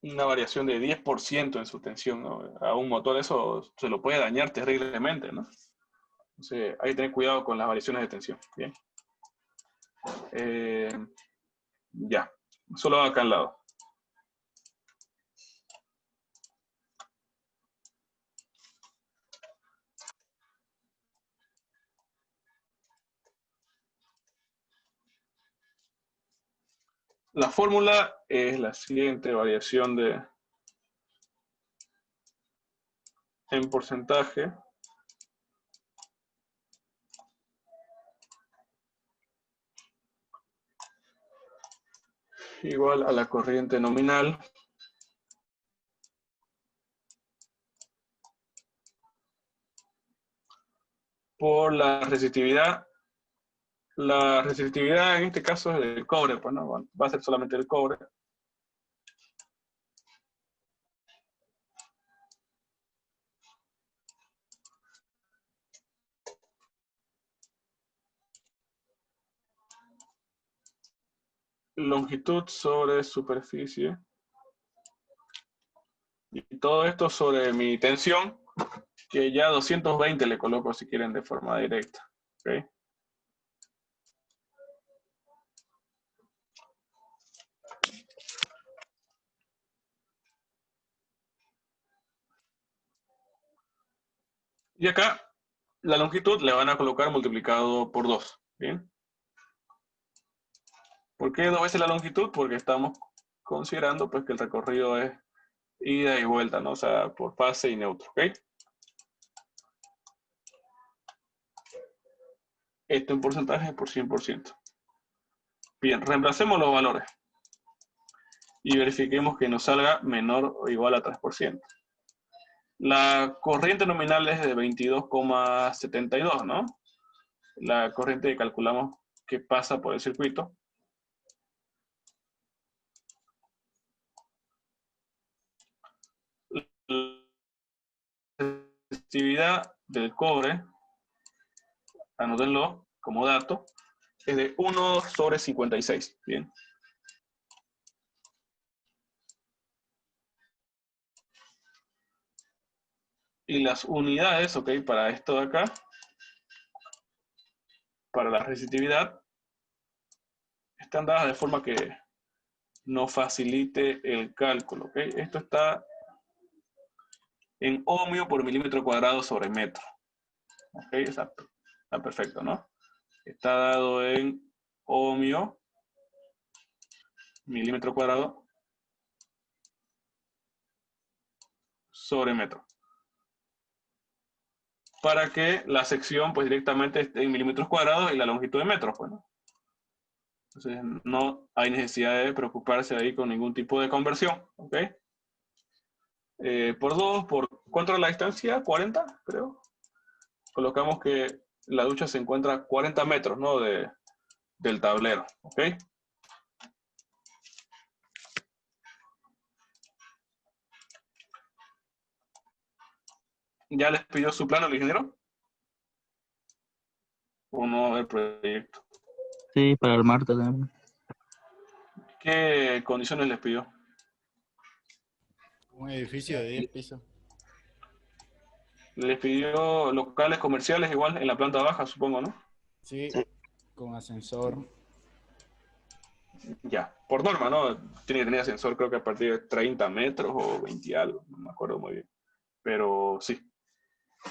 una variación de 10% en su tensión, ¿no? A un motor eso se lo puede dañar terriblemente, ¿no? Entonces hay que tener cuidado con las variaciones de tensión. Bien. Ya. Solo acá al lado. La fórmula es la siguiente variación en porcentaje igual a la corriente nominal por la resistividad. La resistividad en este caso es del cobre, pues no, va a ser solamente el cobre. Longitud sobre superficie. Y todo esto sobre mi tensión, que ya 220 le coloco si quieren de forma directa. ¿Okay? Y acá la longitud le van a colocar multiplicado por 2. ¿Bien? ¿Por qué 2 veces la longitud? Porque estamos considerando pues, que el recorrido es ida y vuelta, ¿no? O sea, por fase y neutro. ¿Ok? Esto en porcentaje por 100%. Bien, reemplacemos los valores. Y verifiquemos que nos salga menor o igual a 3%. La corriente nominal es de 22,72, ¿no? La corriente que calculamos que pasa por el circuito. La resistividad del cobre, anótenlo como dato, es de 1 sobre 56. Bien. Y las unidades, ok, para esto de acá, para la resistividad, están dadas de forma que nos facilite el cálculo, ok. Esto está en ohmio por milímetro cuadrado sobre metro. Ok, exacto. Está perfecto, ¿no? Está dado en ohmio, milímetro cuadrado, sobre metro. Para que la sección pues directamente esté en milímetros cuadrados y la longitud de metros, pues, ¿no? Entonces no hay necesidad de preocuparse ahí con ningún tipo de conversión, ¿ok? Por 2, ¿por cuánto es la distancia? 40, creo. Colocamos que la ducha se encuentra a 40 metros, ¿no? Del tablero, ¿ok? ¿Ya les pidió su plano el ingeniero? ¿O no el proyecto? Sí, para armar tenemos. ¿Qué condiciones les pidió? Un edificio de 10 pisos. Les pidió locales comerciales igual en la planta baja, supongo, ¿no? Sí, con ascensor. Ya, por norma, ¿no? Tiene que tener ascensor creo que a partir de 30 metros o 20 y algo, no me acuerdo muy bien. Pero sí,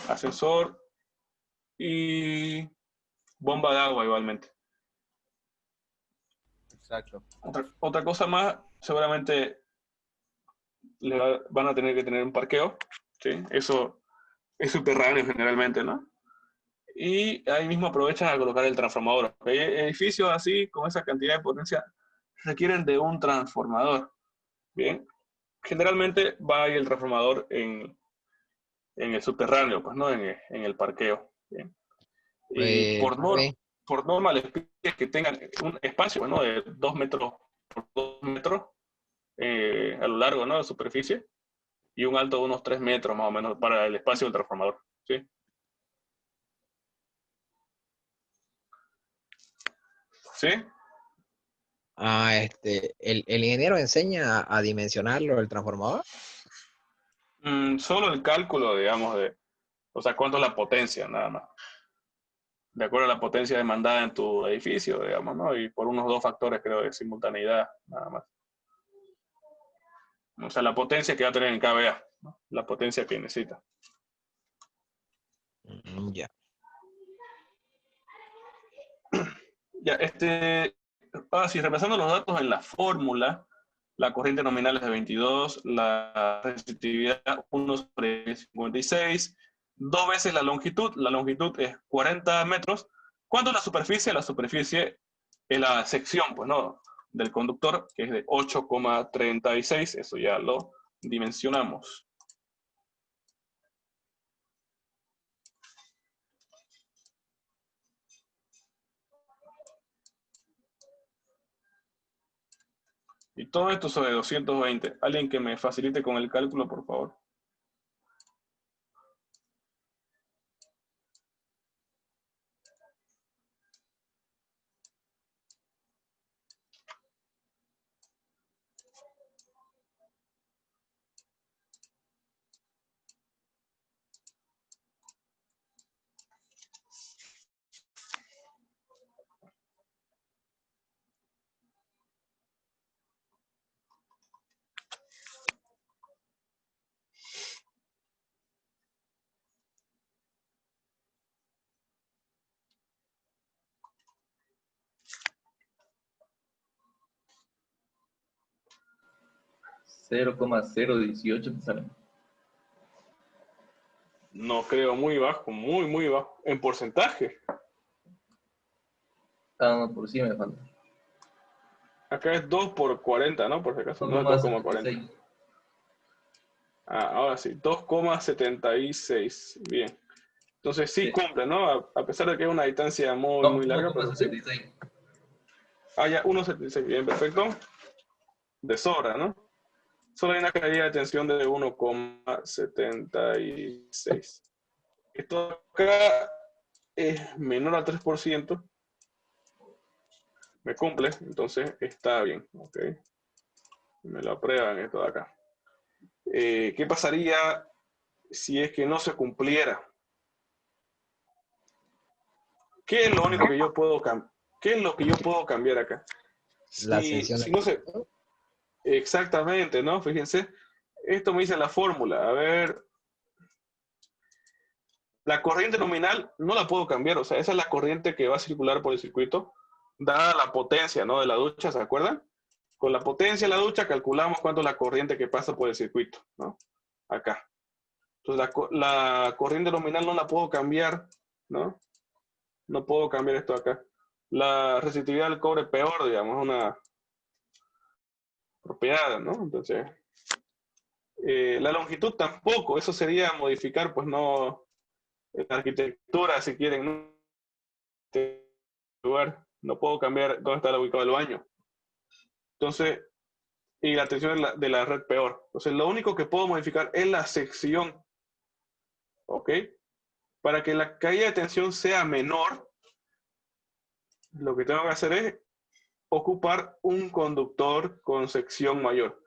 ascensor y bomba de agua igualmente. Exacto. Otra cosa más, seguramente van a tener que tener un parqueo, ¿sí? Eso es subterráneo generalmente, ¿no? Y ahí mismo aprovechan a colocar el transformador. Hay edificios así, con esa cantidad de potencia, requieren de un transformador, ¿bien? Generalmente va ahí el transformador en el subterráneo, pues, ¿no? En el parqueo, ¿bien? Y Ok. por norma les pide que tengan un espacio, ¿no? De 2 metros por 2 metros a lo largo, ¿no? De superficie y un alto de unos 3 metros más o menos para el espacio del transformador, ¿sí? ¿Sí? El ingeniero enseña a dimensionarlo, el transformador. Solo el cálculo, digamos, o sea, cuánto es la potencia, nada más. De acuerdo a la potencia demandada en tu edificio, digamos, ¿no? Y por unos 2 factores, creo, de simultaneidad, nada más. O sea, la potencia que va a tener en kVA, ¿no? La potencia que necesita. Ya. Ya, si repasando los datos en la fórmula, la corriente nominal es de 22, la resistividad 1/56, 2 veces la longitud es 40 metros. ¿Cuánto es la superficie? La superficie es la sección, pues, ¿no? Del conductor, que es de 8,36, eso ya lo dimensionamos. Y todo esto sobre 220. Alguien que me facilite con el cálculo, por favor. Cero coma cero dieciocho te sale. No creo, muy bajo, muy, muy bajo. En porcentaje. Ah, no, por sí me falta. Acá es 2 por 40, ¿no? Por si acaso, no es 2,40. 2,76. Ah, ahora sí, 2,76. Bien. Entonces sí Sí. cumple, ¿no? A pesar de que es una distancia muy, No, muy larga, pero sí. 1,76. Ah, ya, 1,76. Bien, perfecto. De sobra, ¿no? Solo hay una caída de tensión de 1,76. Esto acá es menor al 3%. Me cumple, entonces está bien, ¿ok? Me lo aprueban esto de acá. ¿Qué pasaría si es que no se cumpliera? ¿Qué es lo único que yo puedo cambiar? ¿Qué es lo que yo puedo cambiar acá? La Si ascensión. no se... Exactamente, ¿no? Fíjense, esto me dice la fórmula. A ver, la corriente nominal no la puedo cambiar, o sea, esa es la corriente que va a circular por el circuito, dada la potencia, ¿no? De la ducha, ¿se acuerdan? Con la potencia de la ducha calculamos cuánto es la corriente que pasa por el circuito, ¿no? Acá. Entonces la corriente nominal no la puedo cambiar, ¿no? No puedo cambiar esto acá. La resistividad del cobre peor, digamos, una propiedad, ¿no? Entonces, la longitud tampoco, eso sería modificar, pues no, la arquitectura, si quieren, ¿no? Este lugar, no puedo cambiar dónde está ubicado el baño. Entonces, y la tensión de la red peor. Entonces, lo único que puedo modificar es la sección, ¿ok? Para que la caída de tensión sea menor, lo que tengo que hacer es ocupar un conductor con sección mayor.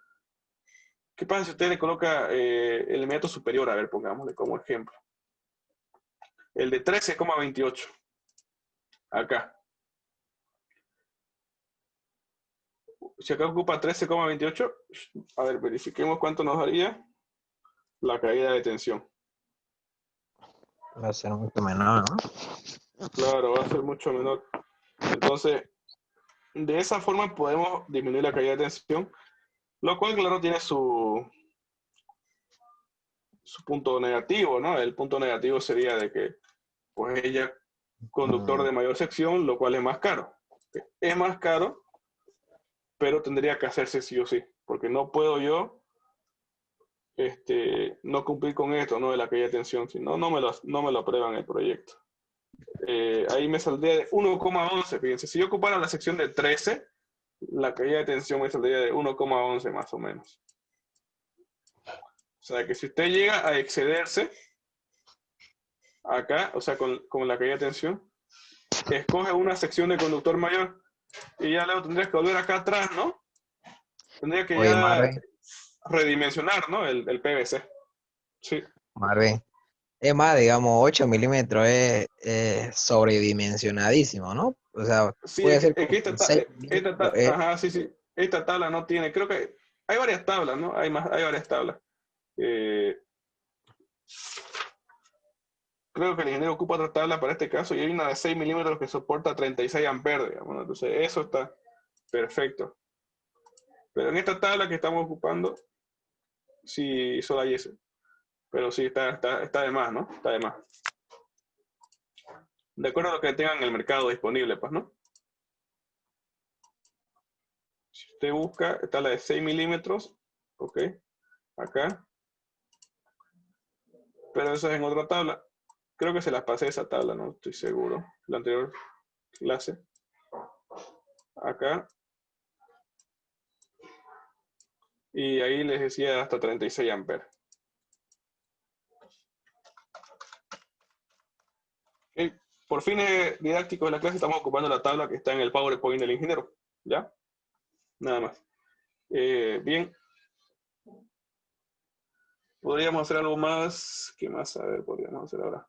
¿Qué pasa si usted le coloca el método superior? A ver, pongámosle como ejemplo. El de 13,28. Acá. Si acá ocupa 13,28, a ver, verifiquemos cuánto nos daría la caída de tensión. Va a ser mucho menor, ¿no? Claro, va a ser mucho menor. Entonces, de esa forma podemos disminuir la caída de tensión, lo cual, claro, tiene su punto negativo, ¿no? El punto negativo sería de que, pues, ella conductor de mayor sección, lo cual es más caro. Es más caro, pero tendría que hacerse sí o sí, porque no puedo yo no cumplir con esto, ¿no? De la caída de tensión, si no, no me lo aprueban el proyecto. Ahí me saldría de 1,11, fíjense, si yo ocupara la sección de 13, la caída de tensión me saldría de 1,11 más o menos. O sea que si usted llega a excederse acá, o sea, con la caída de tensión, escoge una sección de conductor mayor y ya luego tendrías que volver acá atrás, ¿no? Tendría que Oye, ya Marvin, redimensionar, ¿no? El PVC. Sí. Marvin. Es más, digamos, 8 milímetros es sobredimensionadísimo, ¿no? O sea, Sí, puede ser es como que que 6 milímetros. ajá, sí, sí. Esta tabla no tiene, creo que hay varias tablas, ¿no? Hay varias tablas. Creo que el ingeniero ocupa otra tabla para este caso y hay una de 6 milímetros que soporta 36 amperes, digamos, ¿no? Entonces eso está perfecto. Pero en esta tabla que estamos ocupando, sí, solo hay ese. Pero sí, está de más, ¿no? Está de más. De acuerdo a lo que tengan en el mercado disponible, pues, ¿no? Si usted busca, está la de 6 milímetros, ok, acá. Pero eso es en otra tabla. Creo que se las pasé esa tabla, no estoy seguro. La anterior clase. Acá. Y ahí les decía hasta 36 amperes. Okay. Por fines didácticos de la clase estamos ocupando la tabla que está en el PowerPoint del ingeniero. ¿Ya? Nada más. Bien. Podríamos hacer algo más. ¿Qué más? A ver, podríamos hacer ahora.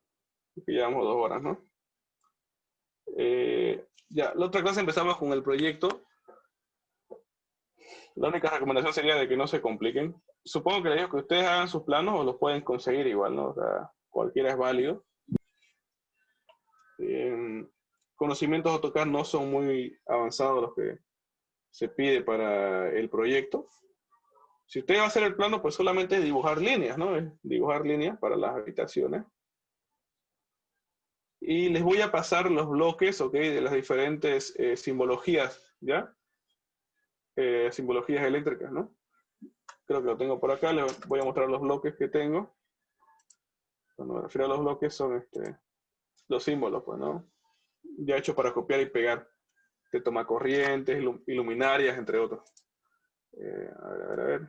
Porque llevamos 2 horas, ¿no? Ya, la otra clase empezamos con el proyecto. La única recomendación sería de que no se compliquen. Supongo que les digo que ustedes hagan sus planos o los pueden conseguir igual, ¿no? O sea, cualquiera es válido. Conocimientos AutoCAD no son muy avanzados los que se pide para el proyecto. Si usted va a hacer el plano, pues solamente es dibujar líneas, ¿no? Es dibujar líneas para las habitaciones. Y les voy a pasar los bloques, ¿ok? De las diferentes simbologías, ¿ya? Simbologías eléctricas, ¿no? Creo que lo tengo por acá. Les voy a mostrar los bloques que tengo. Cuando me refiero a los bloques son los símbolos, pues, ¿no? Ya hechos para copiar y pegar. De tomacorrientes, iluminarias, entre otros. A ver.